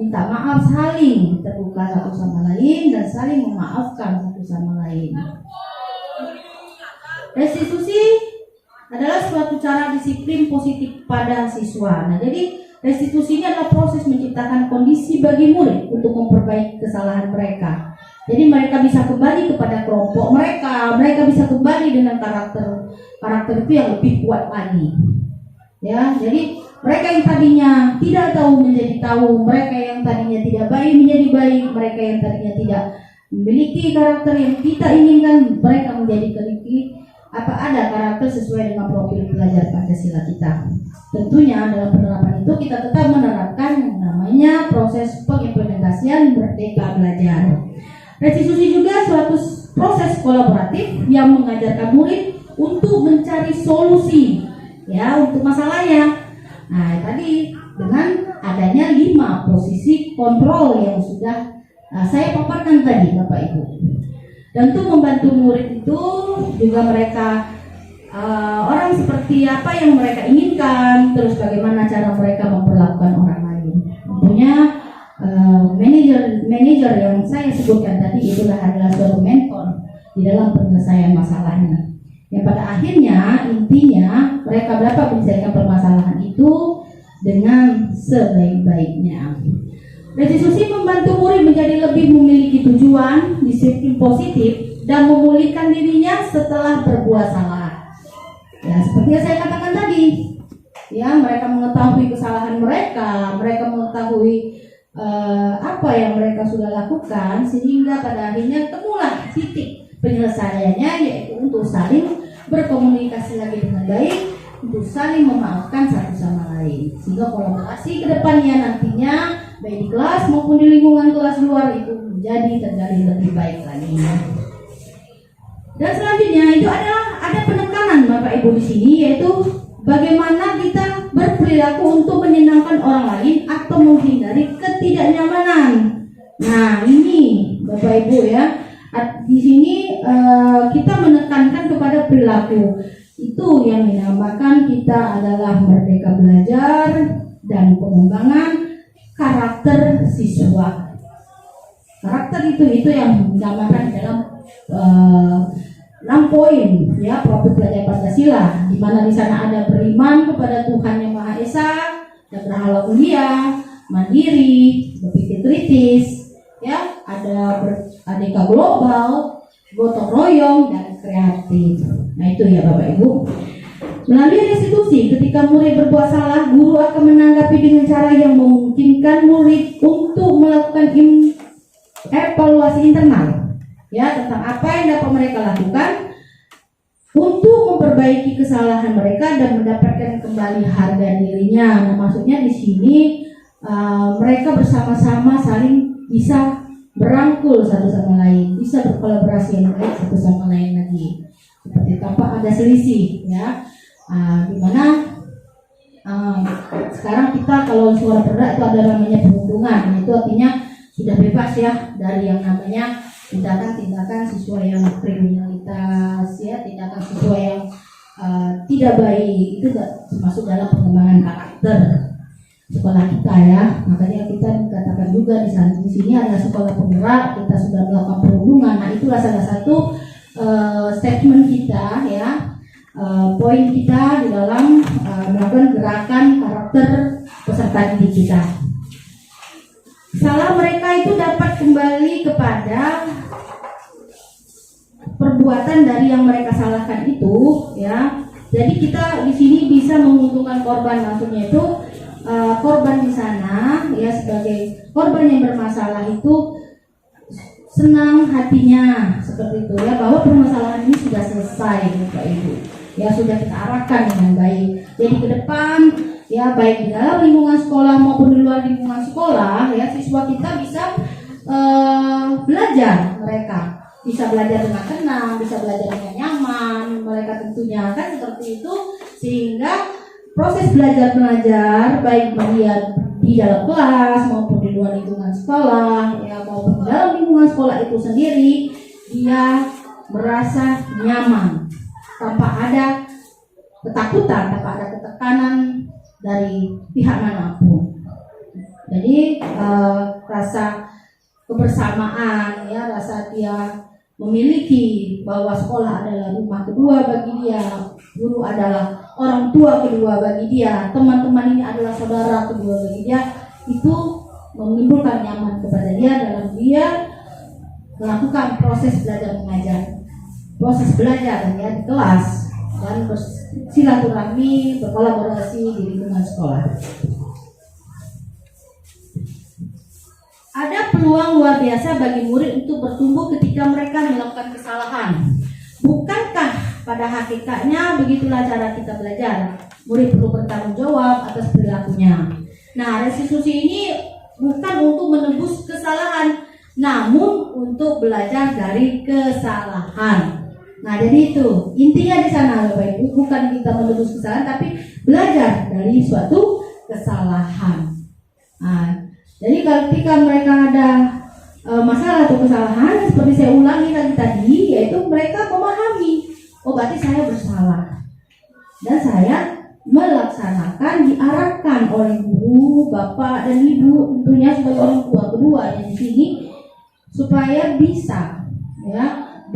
minta maaf, saling terbuka satu sama lain dan saling memaafkan satu sama lain. Restitusi adalah suatu cara disiplin positif pada siswa. Nah, jadi restitusi ini adalah proses menciptakan kondisi bagi murid untuk memperbaiki kesalahan mereka. Jadi mereka bisa kembali kepada kelompok mereka bisa kembali dengan karakter itu yang lebih kuat lagi. Ya, jadi mereka yang tadinya tidak tahu menjadi tahu, mereka yang tadinya tidak baik menjadi baik, mereka yang tadinya tidak memiliki karakter yang kita inginkan mereka menjadi ada karakter sesuai dengan profil pelajar Pancasila kita. Tentunya dalam penerapan itu kita tetap menerapkan yang namanya proses pengimplementasian Merdeka Belajar. Restitusi juga suatu proses kolaboratif yang mengajarkan murid untuk mencari solusi ya untuk masalahnya. Nah, tadi dengan adanya 5 posisi kontrol yang sudah saya paparkan tadi Bapak Ibu. Dan untuk membantu murid itu juga mereka orang seperti apa yang mereka inginkan, terus bagaimana cara mereka memperlakukan orang lain. Tentunya manajer yang saya sebutkan tadi itulah adalah suatu mentor di dalam penyelesaian masalahnya. Yang pada akhirnya intinya mereka dapat menyelesaikan permasalahan itu dengan sebaik-baiknya. Restitusi membantu murid menjadi lebih memiliki tujuan, disiplin positif, dan memulihkan dirinya setelah berbuat salah. Ya, seperti yang saya katakan tadi, ya mereka mengetahui kesalahan mereka mengetahui apa yang mereka sudah lakukan, sehingga pada akhirnya temulah titik penyelesaiannya, yaitu untuk saling berkomunikasi lagi dengan baik, untuk saling memaafkan satu sama lain, sehingga kolaborasi kedepannya nantinya baik di kelas maupun di lingkungan kelas luar itu terjadi lebih baik lagi. Dan selanjutnya itu ada penekanan Bapak Ibu di sini, yaitu bagaimana kita berperilaku untuk menyenangkan orang lain atau menghindari ketidaknyamanan. Nah ini Bapak Ibu ya, di sini kita menekankan kepada perilaku itu yang dinamakan kita adalah Merdeka Belajar dan pengembangan karakter siswa. Karakter itu yang dinamakan dalam 6 poin ya profil pelajar Pancasila, di mana di sana ada beriman kepada Tuhan Yang Maha Esa, dan berhalal mulia, mandiri, berpikir kritis, ya ada beraneka global, gotong royong, dan kreatif. Nah itu ya Bapak Ibu. Melalui restitusi, ketika murid berbuat salah, guru akan menanggapi dengan cara yang memungkinkan murid untuk melakukan evaluasi internal ya tentang apa yang dapat mereka lakukan untuk memperbaiki kesalahan mereka dan mendapatkan kembali harga dirinya. Nah, maksudnya di sini mereka bersama-sama saling bisa merangkul satu sama lain, bisa berkolaborasi yang baik satu sama lain lagi, seperti tanpa ada selisih ya. Dimana sekarang kita kalau suara bergerak itu ada namanya perundungan, itu artinya sudah bebas ya dari yang namanya tindakan-tindakan siswa yang kriminalitas ya, tindakan siswa yang tidak baik, itu termasuk dalam pengembangan karakter sekolah kita ya. Makanya kita katakan juga di sini adalah sekolah penggerak, kita sudah melakukan perundungan. Nah itulah salah satu statement kita ya, poin kita di dalam melakukan gerakan karakter peserta didik kita. Salah mereka itu dapat kembali kepada perbuatan dari yang mereka salahkan itu ya. Jadi kita di sini bisa menguntungkan korban, maksudnya itu korban di sana ya sebagai korban yang bermasalah itu senang hatinya seperti itu ya, bahwa permasalahan ini sudah selesai Bapak Ibu ya, sudah kita arahkan dengan baik. Jadi ke depan ya baik di dalam lingkungan sekolah maupun di luar lingkungan sekolah ya, siswa kita bisa belajar, mereka bisa belajar dengan tenang, bisa belajar dengan nyaman, mereka tentunya kan seperti itu, sehingga proses belajar mengajar baik melihat di dalam kelas maupun di luar lingkungan sekolah ya, maupun di dalam lingkungan sekolah itu sendiri, dia merasa nyaman tanpa ada ketakutan, tanpa ada ketekanan dari pihak manapun. Jadi rasa kebersamaan ya, rasa dia memiliki bahwa sekolah adalah rumah kedua bagi dia, guru adalah orang tua kedua bagi dia, teman-teman ini adalah saudara kedua bagi dia, itu menimbulkan nyaman kepada dia dalam dia melakukan proses belajar mengajar, proses belajar ya di kelas, dan bersilaturahmi, berkolaborasi di lingkungan sekolah. Ada peluang luar biasa bagi murid untuk bertumbuh ketika mereka melakukan kesalahan. Bukankah pada hakikatnya begitulah cara kita belajar? Murid perlu bertanggung jawab atas perilakunya. Nah, restitusi ini bukan untuk menebus kesalahan, namun untuk belajar dari kesalahan. Nah, jadi itu intinya di sana, Bapak Ibu, bukan kita menebus kesalahan, tapi belajar dari suatu kesalahan. Nah, jadi ketika mereka ada masalah atau kesalahan, seperti saya ulangi tadi, yaitu mereka memahami, oh berarti saya bersalah dan saya melaksanakan, diarahkan oleh guru, bapak dan ibu, tentunya sebagai orang tua keduanya di sini, supaya bisa, ya,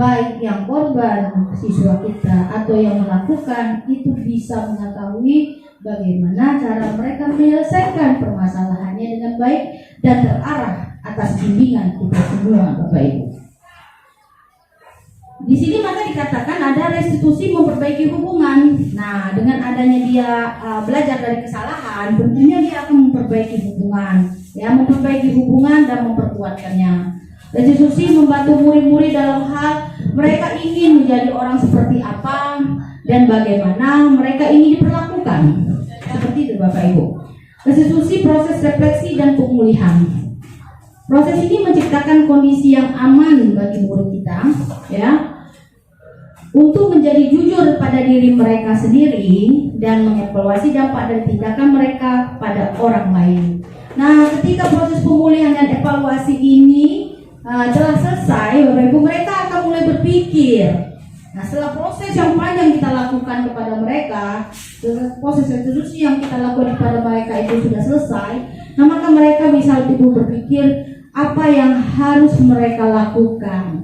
baik yang korban siswa kita atau yang melakukan itu bisa mengetahui bagaimana cara mereka menyelesaikan permasalahannya dengan baik dan terarah atas bimbingan kita semua, Bapak Ibu. Di sini maka dikatakan ada restitusi memperbaiki hubungan. Nah, dengan adanya dia belajar dari kesalahan, tentunya dia akan memperbaiki hubungan, ya, memperbaiki hubungan dan memperkuatkannya. Restitusi membantu murid-murid dalam hal mereka ingin menjadi orang seperti apa dan bagaimana mereka ingin diperlakukan. Seperti itu, Bapak Ibu. Restitusi proses refleksi dan pemulihan. Proses ini menciptakan kondisi yang aman bagi murid kita, ya, untuk menjadi jujur pada diri mereka sendiri dan mengevaluasi dampak dan tindakan mereka pada orang lain. Nah, ketika proses pemulihan dan evaluasi ini telah selesai, Bapak Ibu, mereka akan mulai berpikir. Nah, setelah proses yang panjang kita lakukan kepada mereka, proses restitusi yang kita lakukan kepada mereka itu sudah selesai, nah maka mereka bisa lebih berpikir apa yang harus mereka lakukan,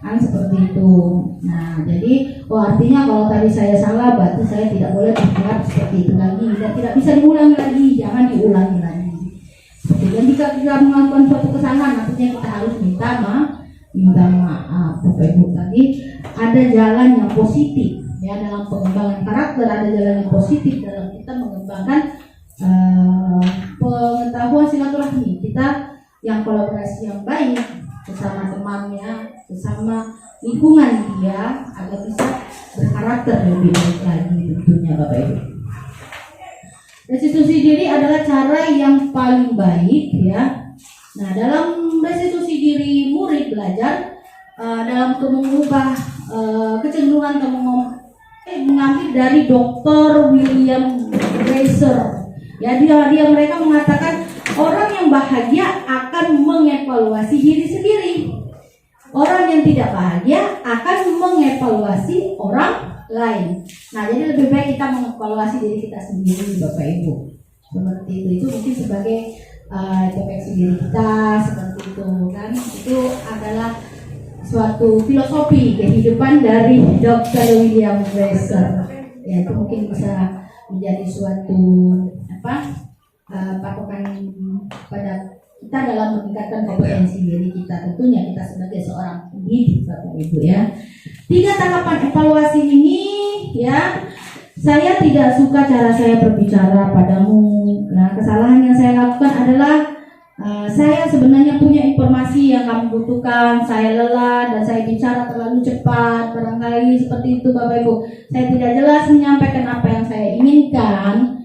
kan seperti itu. Nah, jadi artinya kalau tadi saya salah, berarti saya tidak boleh berbuat seperti itu lagi dan tidak bisa diulangi lagi, jangan diulangi lagi. Dan jika kita melakukan suatu kesalahan, artinya kita harus minta maaf, Bapak Ibu. Tadi ada jalan yang positif, ya, dalam pengembangan karakter, ada jalan yang positif dalam kita mengembangkan pengetahuan silaturahmi kita, yang kolaborasi yang baik bersama temannya, bersama lingkungan dia, agar bisa berkarakter lebih baik lagi tentunya, Bapak Ibu. Restitusi diri adalah cara yang paling baik, ya. Nah, dalam restitusi diri murid belajar dalam mengubah kecenderungan atau mengambil dari Dr. William Glaser. Ya, mereka mengatakan orang yang bahagia akan mengevaluasi diri sendiri. Orang yang tidak bahagia akan mengevaluasi orang lain. Nah, jadi lebih baik kita mengevaluasi diri kita sendiri, Bapak Ibu. Seperti itu mungkin sebagai introspeksi diri kita, seperti itu kan. Itu adalah suatu filosofi kehidupan dari Dr. William Glaser. Ya, itu mungkin bisa menjadi suatu patokan pada kita dalam meningkatkan kompetensi diri kita, tentunya kita sebagai seorang pendidik, Bapak Ibu, ya. 3 tahapan evaluasi ini, ya, saya tidak suka cara saya berbicara padamu. Nah, kesalahan yang saya lakukan adalah saya sebenarnya punya informasi yang kamu butuhkan, saya lelah dan saya bicara terlalu cepat, barangkali seperti itu, Bapak Ibu. Saya tidak jelas menyampaikan apa yang saya inginkan.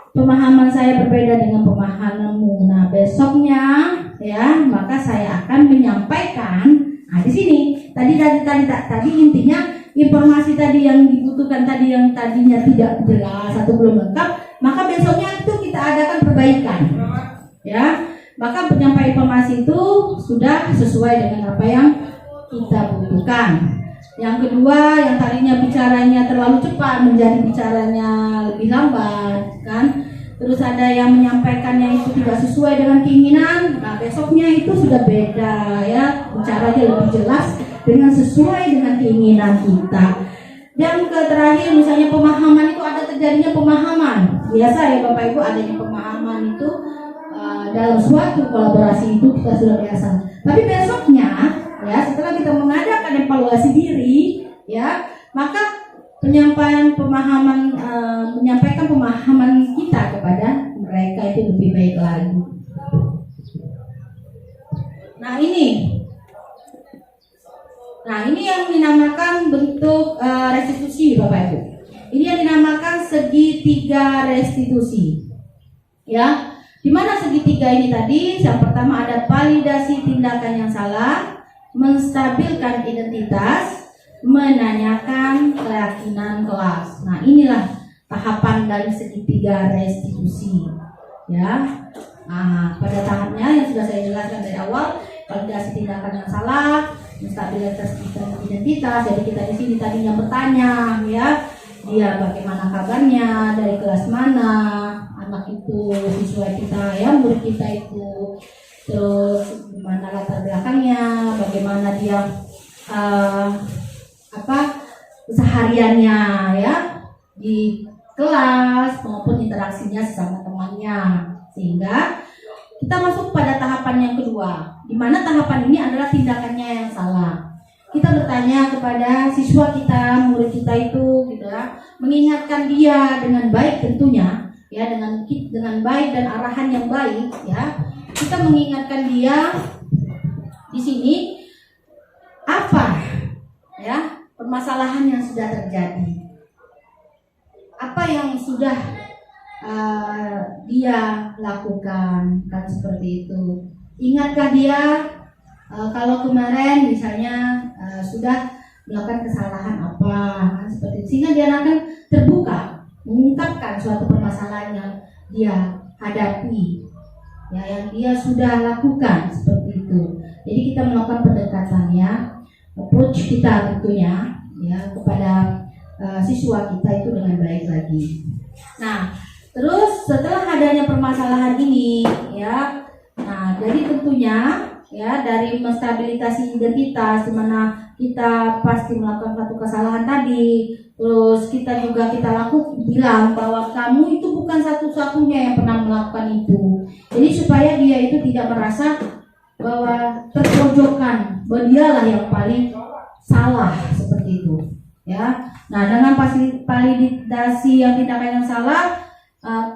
Pemahaman saya berbeda dengan pemahamanmu. Nah, besoknya, ya, maka saya akan menyampaikan. Nah, di sini tadi intinya informasi tadi yang dibutuhkan tadi yang tadinya tidak jelas atau belum lengkap, maka besoknya itu kita adakan perbaikan. Ya, maka penyampaian informasi itu sudah sesuai dengan apa yang kita butuhkan. Yang kedua, yang tadinya bicaranya terlalu cepat menjadi bicaranya lebih lambat, kan? Terus ada yang menyampaikannya itu tidak sesuai dengan keinginan. Nah, besoknya itu sudah beda, ya, bicaranya lebih jelas dengan sesuai dengan keinginan kita. Dan terakhir, misalnya pemahaman itu ada terjadinya pemahaman. Biasa ya Bapak Ibu, adanya pemahaman itu dalam suatu kolaborasi itu kita sudah biasa. Tapi besoknya, ya, setelah kita mengadakan evaluasi diri, ya, maka menyampaikan pemahaman kita kepada mereka itu lebih baik lagi. Nah ini yang dinamakan bentuk restitusi Bapak Ibu. Ini yang dinamakan segitiga restitusi. Ya, di mana segitiga ini tadi? Yang pertama ada validasi tindakan yang salah, menstabilkan identitas, menanyakan keyakinan kelas. Nah, inilah tahapan dari segitiga restitusi. Ya, nah, pada tahapnya yang sudah saya jelaskan dari awal, validasi tindakan yang salah, menstabilkan identitas. Jadi kita di sini tadinya bertanya, ya, dia bagaimana kabarnya, dari kelas mana anak itu, siswa kita, ya, murid kita itu, terus gimana latar belakangnya, bagaimana dia kesehariannya, ya, di kelas maupun interaksinya sesama temannya, sehingga kita masuk pada tahapan yang kedua, di mana tahapan ini adalah tindakannya yang salah. Kita bertanya kepada siswa kita, murid kita itu, gitu ya, mengingatkan dia dengan baik tentunya, ya, dengan baik dan arahan yang baik, ya. Kita mengingatkan dia di sini apa, ya, permasalahan yang sudah terjadi. Apa yang sudah dia lakukan, kan seperti itu. Ingatkah dia kalau kemarin misalnya sudah melakukan kesalahan apa, kan seperti itu. Sehingga dia akan terbuka mengungkapkan suatu permasalahan yang dia hadapi, ya, yang dia sudah lakukan, seperti itu. Jadi kita melakukan pendekatannya, approach kita tentunya, ya, kepada siswa kita itu dengan baik lagi. Nah, terus setelah adanya permasalahan ini, ya, nah, jadi tentunya, ya, dari menstabilitasi identitas, di mana kita pasti melakukan satu kesalahan tadi, terus kita bilang bahwa kamu itu bukan satu-satunya yang pernah melakukan itu. Jadi supaya dia itu tidak merasa bahwa terpojokan, bahwa dialah yang paling salah, seperti itu, ya. Nah, dengan validasi yang tindakan yang salah,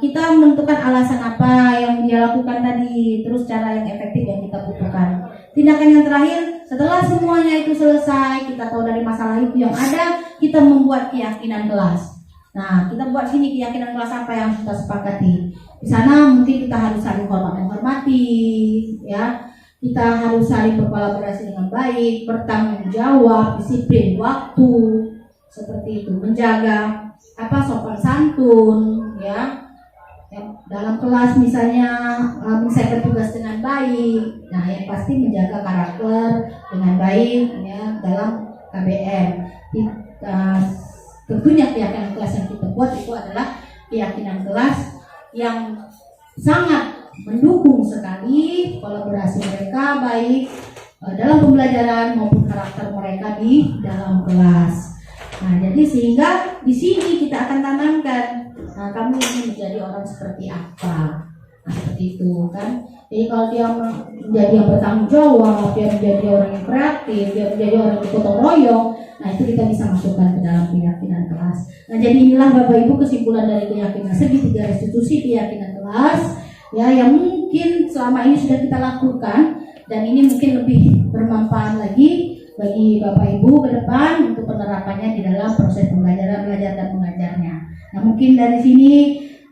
kita menentukan alasan apa yang dia lakukan tadi, terus cara yang efektif yang kita butuhkan. Tindakan yang terakhir, setelah semuanya itu selesai, kita tahu dari masalah itu yang ada, kita membuat keyakinan kelas. Nah, kita buat sini keyakinan kelas apa yang kita sepakati. Di sana mungkin kita harus saling menghormati, ya. Kita harus saling berkolaborasi dengan baik, bertanggung jawab, disiplin waktu, seperti itu, menjaga sopan santun, ya, dalam kelas misalnya menyelesaikan tugas dengan baik. Nah, yang pasti menjaga karakter dengan baik, ya, dalam KBM. Tentunya keyakinan kelas yang kita buat itu adalah keyakinan kelas yang sangat mendukung sekali kolaborasi mereka baik dalam pembelajaran maupun karakter mereka di dalam kelas. Nah, jadi sehingga di sini kita akan tanamkan, nah, kamu ini menjadi orang seperti apa, nah, seperti itu, kan. Jadi kalau dia menjadi yang bertanggung jawab, dia menjadi orang yang kreatif, dia menjadi orang yang gotong royong, nah, itu kita bisa masukkan ke dalam keyakinan kelas. Nah, jadi inilah Bapak Ibu kesimpulan dari keyakinan segitiga restitusi keyakinan kelas, ya, yang mungkin selama ini sudah kita lakukan, dan ini mungkin lebih bermanfaat lagi bagi Bapak Ibu ke depan untuk penerapannya di dalam proses pembelajaran, belajar dan mengajarnya. Nah, mungkin dari sini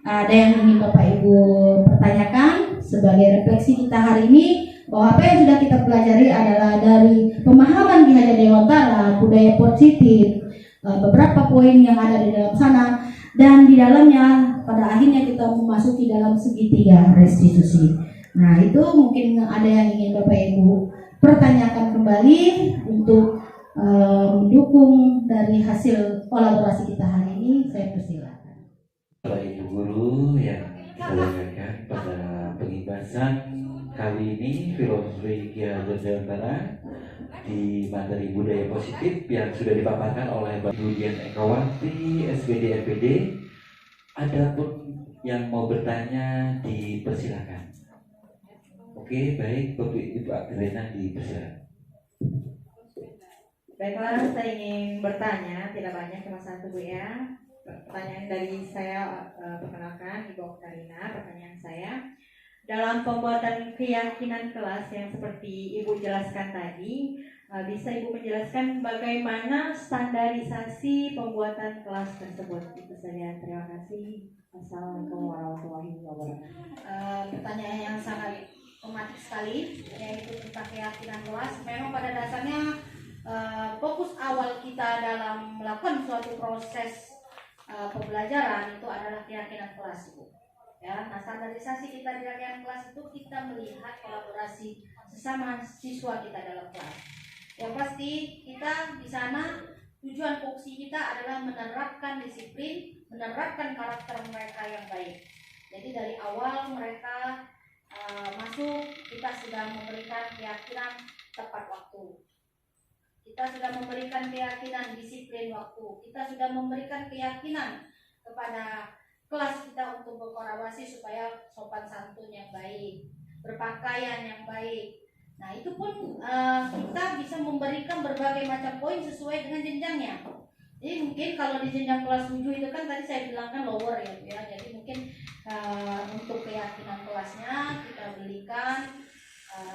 ada yang ingin Bapak Ibu pertanyakan sebagai refleksi kita hari ini, bahwa apa yang sudah kita pelajari adalah dari pemahaman Ki Hajar Dewantara, budaya positif, beberapa poin yang ada di dalam sana, dan di dalamnya pada akhirnya kita memasuki dalam segitiga restitusi. Nah, itu mungkin ada yang ingin Bapak Ibu pertanyakan kembali untuk mendukung dari hasil kolaborasi kita hari ini. Saya persilakan. Bapak Ibu guru yang kita banggakan pada pengibasan kali ini filosofi Ki Hajar Dewantara di materi budaya positif yang sudah dipaparkan oleh Mbak Dian Ekawati, SPD FPD. Adapun yang mau bertanya dipersilakan. Oke, baik, Bapak Ibu Adriana dipersilakan. Baiklah, saya ingin bertanya, tidak banyak, cuma satu Bu ya. Pertanyaan dari saya, perkenalkan Ibu Oktarina. Pertanyaan saya, dalam pembuatan keyakinan kelas yang seperti Ibu jelaskan tadi, bisa Ibu menjelaskan bagaimana standarisasi pembuatan kelas tersebut? Itu saja, terima kasih. Assalamualaikum warahmatullahi wabarakatuh. Pertanyaan yang sangat otomatis sekali, yaitu tentang keyakinan kelas. Memang pada dasarnya fokus awal kita dalam melakukan suatu proses pembelajaran itu adalah keyakinan kelas, Ibu. Ya, nah standarisasi kita di keyakinan kelas itu kita melihat kolaborasi sesama siswa kita dalam kelas. Yang pasti kita di sana tujuan fungsi kita adalah menerapkan disiplin, menerapkan karakter mereka yang baik. Jadi dari awal mereka masuk, kita sudah memberikan keyakinan tepat waktu. Kita sudah memberikan keyakinan disiplin waktu. Kita sudah memberikan keyakinan kepada kelas kita untuk berkolaborasi supaya sopan santun yang baik, berpakaian yang baik. Nah itu pun kita bisa memberikan berbagai macam poin sesuai dengan jenjangnya. Jadi mungkin kalau di jenjang kelas 7 itu kan tadi saya bilang kan lower ya. Jadi mungkin untuk keyakinan kelasnya kita berikan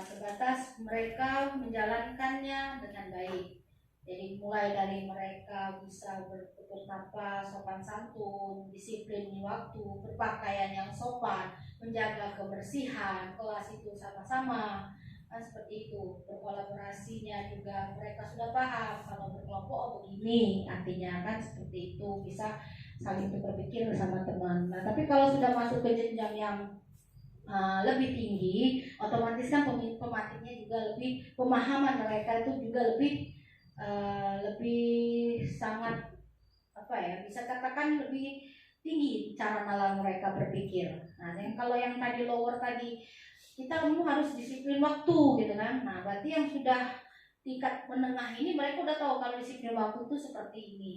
sebatas mereka menjalankannya dengan baik. Jadi mulai dari mereka bisa bertutur kata sopan santun, disiplin waktu, berpakaian yang sopan, menjaga kebersihan kelas itu sama-sama, kan seperti itu. Berkolaborasinya juga mereka sudah paham kalau berkelompok oh begini artinya, kan seperti itu, bisa saling berpikir bersama teman. Nah tapi kalau sudah masuk ke jenjang yang lebih tinggi, otomatis kan pematiknya juga lebih, pemahaman mereka itu juga lebih sangat bisa katakan lebih tinggi cara nalar mereka berpikir. Nah, kalau yang tadi lower tadi kita harus disiplin waktu gitu kan. Nah, berarti yang sudah tingkat menengah ini mereka udah tahu kalau disiplin waktu itu seperti ini.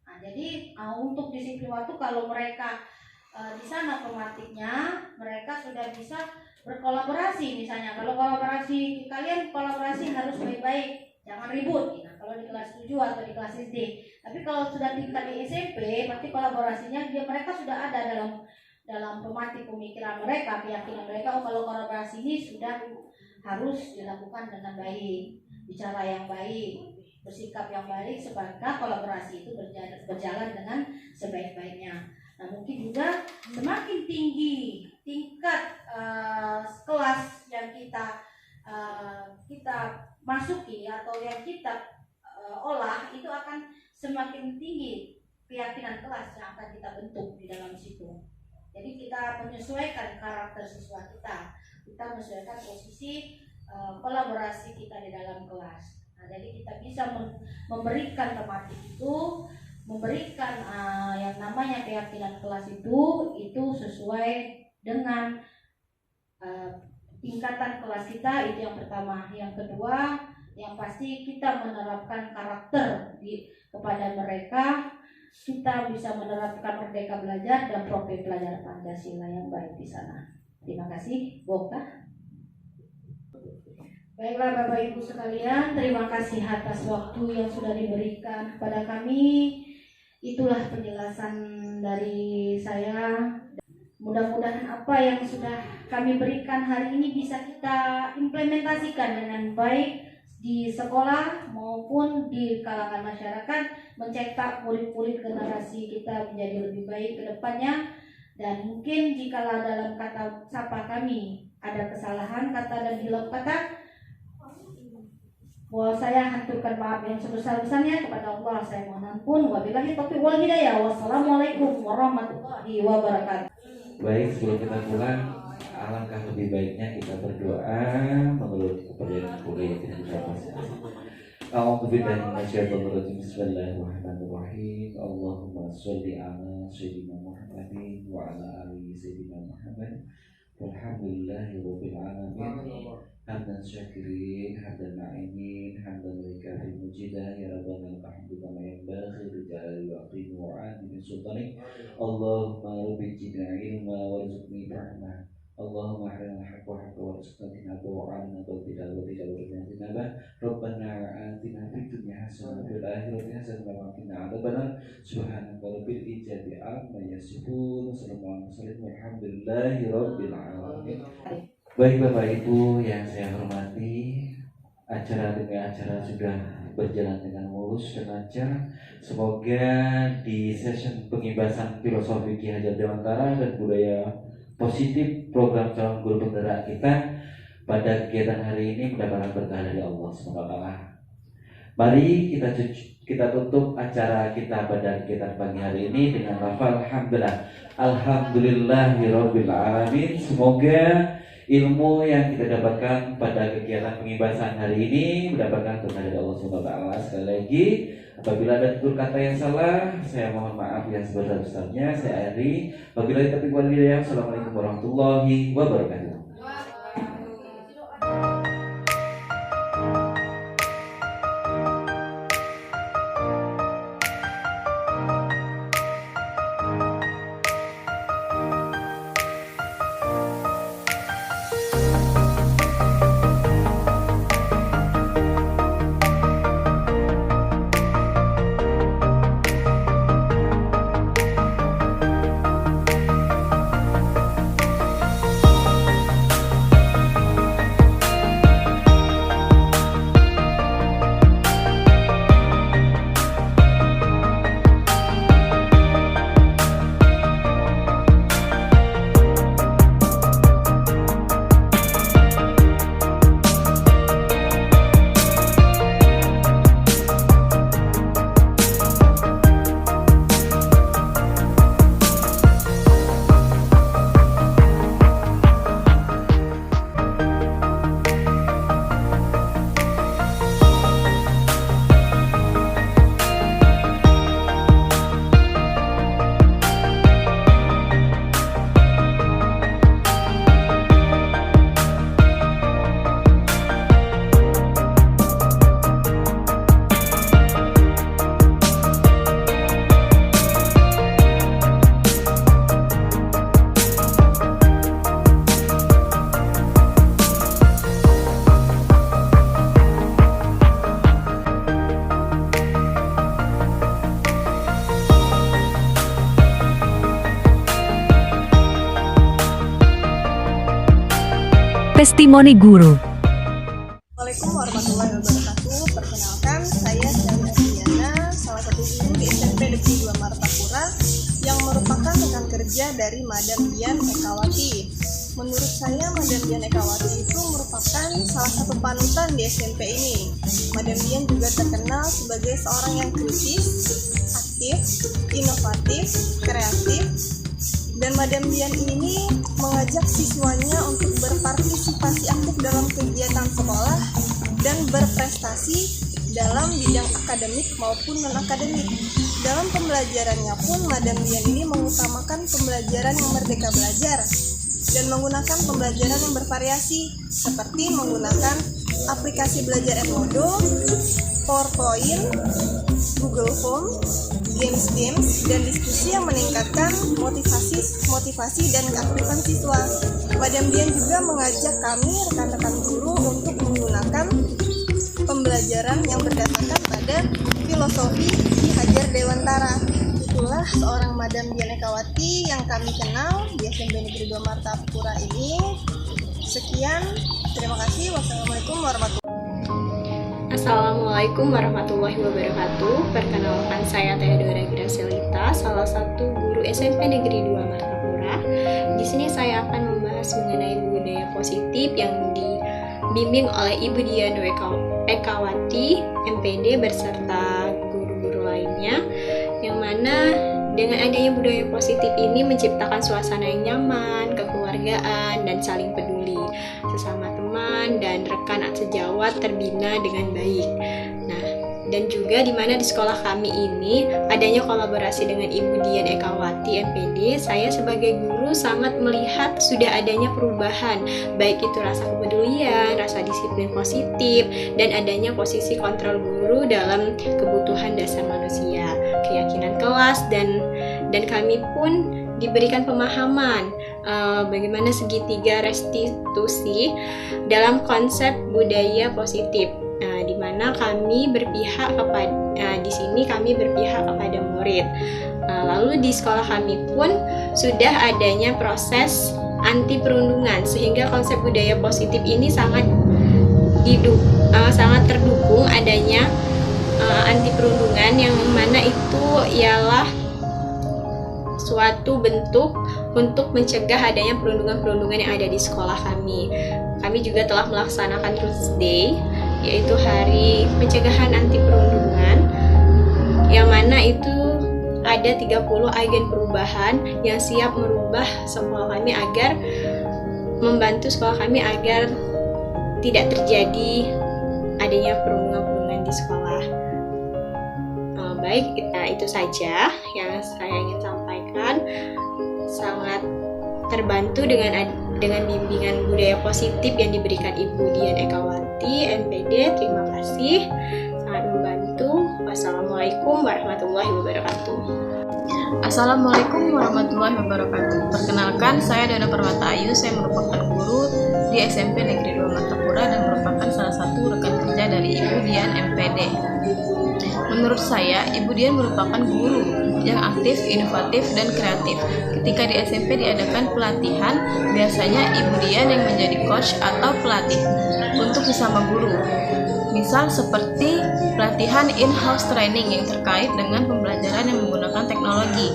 Nah, jadi untuk disiplin waktu kalau mereka di sana pematiknya mereka sudah bisa berkolaborasi. Misalnya kalau kolaborasi kalian kolaborasi harus baik-baik, jangan ribut. Nah, kalau di kelas 7 atau di kelas SD. Tapi kalau sudah tingkat di SMP, pasti kolaborasinya mereka sudah ada dalam pematik pemikiran mereka, keyakinan mereka. Oh, kalau kolaborasi ini sudah harus dilakukan dengan baik, bicara yang baik, bersikap yang baik, supaya kolaborasi itu berjalan dengan sebaik-baiknya. Nah, mungkin juga semakin tinggi tingkat kelas yang kita masuki atau yang kita olah, itu akan semakin tinggi keyakinan kelas yang akan kita bentuk di dalam situ. Jadi kita menyesuaikan karakter siswa kita menyesuaikan posisi kolaborasi kita di dalam kelas. Nah, jadi kita bisa memberikan tematik itu, memberikan yang namanya keyakinan kelas itu sesuai dengan tingkatan kelas kita. Itu yang pertama. Yang kedua, yang pasti kita menerapkan karakter kepada mereka. Kita bisa menerapkan Merdeka Belajar dan profil pelajaran Pancasila yang baik di sana. Terima kasih, Boka. Baiklah Bapak Ibu sekalian, terima kasih atas waktu yang sudah diberikan kepada kami. Itulah penjelasan dari saya. Mudah-mudahan apa yang sudah kami berikan hari ini bisa kita implementasikan dengan baik di sekolah maupun di kalangan masyarakat, mencetak murid-murid generasi kita menjadi lebih baik ke depannya. Dan mungkin jikalau dalam kata sapa kami ada kesalahan kata dan hilaf kata, bahwa saya haturkan maaf yang sebesar-besarnya kepada Allah. Saya mohon ampun. Wabillahi taufiq wal hidayah. Wassalamualaikum warahmatullahi wabarakatuh. Baik, sebelum kita pulang, alangkah lebih baiknya kita berdoa menurut kepercayaan budaya yang kita masing-masing. A'udzubillahi minasyaitonir rajim. Bismillahirrahmanirrahim. Allahumma sholli ala sayyidina Muhammadin wa ala ali sayyidina Muhammad. Walhamdulillahirabbil alamin. Hamdan syakirin, hamdan na'imin, hamdan likafi mujidah, ya Rabbana alhamdu kama yanbaghi li jalali waqtihi wa 'azimi sultanik. Allahumma rabbi zidna ilma warzuqni fahma. Allahumma ahrina al-haqqa haqqa warzuqna tinaba wa 'alina batil wa tinaba. Rabbana atina fid dunya hasanah wa fil billahi rabbil alamin wa qina adzabannar. Subhanaka rabbil izzati amma yasifun. Alhamdulillahi rabbil alamin. Baik Bapak Ibu yang saya hormati, acara demi acara sudah berjalan dengan mulus dan lancar. Semoga di session pengibasan filosofi Ki Hajar Dewantara dan budaya positif program calon guru penggerak kita pada kegiatan hari ini mendapatkan berkah dari Allah SWT. Mari kita tutup acara kita pada kegiatan pagi hari ini dengan lafal alhamdulillah. Alhamdulillahirabbil alamin. Semoga ilmu yang kita dapatkan pada kegiatan pengibasan hari ini mendapatkan berkah dari Allah SWT. Sekali lagi, apabila ada tutur kata yang salah, saya mohon maaf yang sebesar-besarnya. Saya akhiri. Wabillahi taufiq wal hidayah. Assalamualaikum warahmatullahi wabarakatuh. Testimoni Guru. Assalamualaikum warahmatullahi wabarakatuh. Perkenalkan, saya Syahriah Diana, salah satu guru di SMP Negeri 2 Martapura yang merupakan rekan kerja dari Madam Dian Ekawati. Menurut saya, Madam Dian Ekawati itu merupakan salah satu panutan di SMP ini. Madam Dian juga terkenal sebagai seorang yang kritis, aktif, inovatif, kreatif, dan Madam Dian ini mengajak siswanya untuk berpartisipasi aktif dalam kegiatan sekolah dan berprestasi dalam bidang akademik maupun non-akademik. Dalam pembelajarannya pun Madam Dian ini mengutamakan pembelajaran yang merdeka belajar dan menggunakan pembelajaran yang bervariasi seperti menggunakan aplikasi belajar Edmodo, PowerPoint, Google Form, games, dan diskusi yang meningkatkan motivasi dan keaktifan siswa. Madam Dian juga mengajak kami, rekan-rekan guru, untuk menggunakan pembelajaran yang berdasarkan pada filosofi Ki Hajar Dewantara. Itulah seorang Madam Dian Ekawati yang kami kenal di SMP Negeri 2 Martapura ini. Sekian, terima kasih. Wassalamualaikum warahmatullahi wabarakatuh. Assalamualaikum warahmatullahi wabarakatuh. Perkenalkan, saya Theodora Gracelita, salah satu guru SMP Negeri 2 Martapura. Di sini saya akan membahas mengenai budaya positif yang dibimbing oleh Ibu Dian Ekawati, MPD beserta guru-guru lainnya, yang mana dengan adanya budaya positif ini menciptakan suasana yang nyaman, kekeluargaan, dan saling peduli. Sesama teman dan rekan sejawat terbina dengan baik. Nah, dan juga di mana di sekolah kami ini adanya kolaborasi dengan Ibu Dian Ekawati MPD, saya sebagai guru sangat melihat sudah adanya perubahan, baik itu rasa kepedulian, rasa disiplin positif, dan adanya posisi kontrol guru dalam kebutuhan dasar manusia, keyakinan kelas, dan kami pun diberikan pemahaman bagaimana segitiga restitusi dalam konsep budaya positif. di mana kami berpihak kepada di sini kami berpihak kepada murid. Lalu di sekolah kami pun sudah adanya proses anti perundungan, sehingga konsep budaya positif ini sangat terdukung adanya anti perundungan, yang mana itu ialah suatu bentuk untuk mencegah adanya perundungan-perundungan yang ada di sekolah kami. Kami juga telah melaksanakan Truth Day, yaitu hari pencegahan anti perundungan, yang mana itu ada 30 agen perubahan yang siap merubah sekolah kami agar membantu sekolah kami agar tidak terjadi adanya perundungan-perundungan di sekolah. Baik, itu saja yang saya ingin sampaikan. Sangat terbantu dengan bimbingan budaya positif yang diberikan Ibu Dian Ekawati, MPD. Terima kasih, sangat membantu. Wassalamualaikum warahmatullahi wabarakatuh. Assalamualaikum warahmatullahi wabarakatuh. Perkenalkan, saya Dana Permata Ayu. Saya merupakan guru di SMP Negeri 2 Martapura dan merupakan salah satu rekan kerja dari Ibu Dian MPD. Menurut saya, Ibu Dian merupakan guru yang aktif, inovatif, dan kreatif. Ketika di SMP diadakan pelatihan, biasanya Ibu Dian yang menjadi coach atau pelatih untuk sesama guru. Misal seperti pelatihan in-house training yang terkait dengan pembelajaran yang menggunakan teknologi,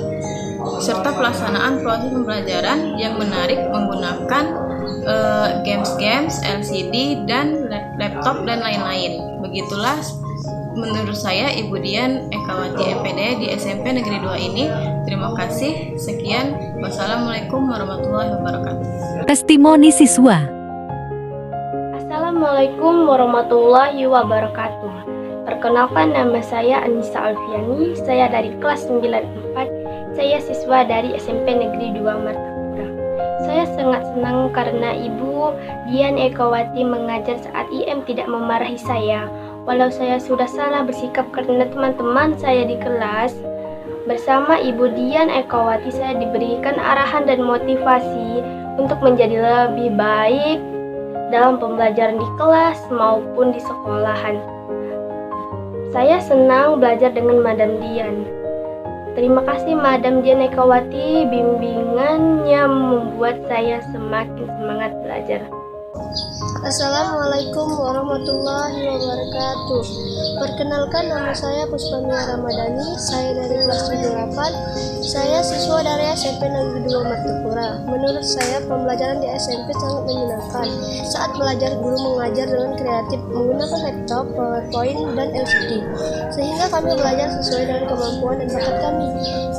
serta pelaksanaan proses pembelajaran yang menarik menggunakan games-games, LCD, dan laptop, dan lain-lain. Begitulah menurut saya Ibu Dian Ekawati MPD di SMP Negeri 2 ini. Terima kasih. Sekian. Wassalamualaikum warahmatullahi wabarakatuh. Testimoni siswa. Assalamualaikum warahmatullahi wabarakatuh. Perkenalkan, nama saya Anissa Alfiani. Saya dari kelas 94. Saya siswa dari SMP Negeri 2 Martapura. Saya sangat senang karena Ibu Dian Ekawati mengajar saat IM tidak memarahi saya. Walau saya sudah salah bersikap karena teman-teman saya di kelas, bersama Ibu Dian Ekawati saya diberikan arahan dan motivasi untuk menjadi lebih baik dalam pembelajaran di kelas maupun di sekolahan. Saya senang belajar dengan Madam Dian. Terima kasih Madam Dian Ekawati, bimbingannya membuat saya semakin semangat belajar. Assalamualaikum warahmatullahi wabarakatuh. Perkenalkan, nama saya Puspamia Ramadhani. Saya dari kelas 78. Saya siswa dari SMP Negeri 2 Martapura. Menurut saya, pembelajaran di SMP sangat menyenangkan. Saat belajar, guru mengajar dengan kreatif menggunakan laptop, PowerPoint, dan LCD, sehingga kami belajar sesuai dengan kemampuan dan bakat kami.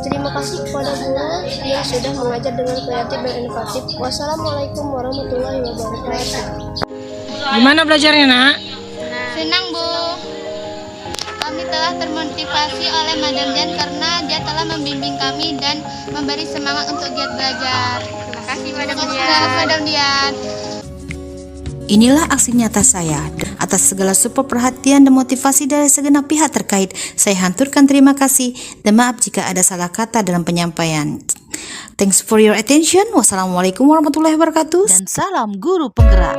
Terima kasih kepada guru yang sudah mengajar dengan kreatif dan inovatif. Wassalamualaikum warahmatullahi wabarakatuh. Gimana belajarnya, Nak? Senang, Bu. Kami telah termotivasi oleh Madam Dian karena dia telah membimbing kami dan memberi semangat untuk giat belajar. Terima kasih, Madam Dian. Inilah aksi nyata saya. Atas segala support, perhatian, dan motivasi dari segenap pihak terkait, saya haturkan terima kasih dan maaf jika ada salah kata dalam penyampaian. Thanks for your attention. Wassalamualaikum warahmatullahi wabarakatuh. Dan salam guru penggerak.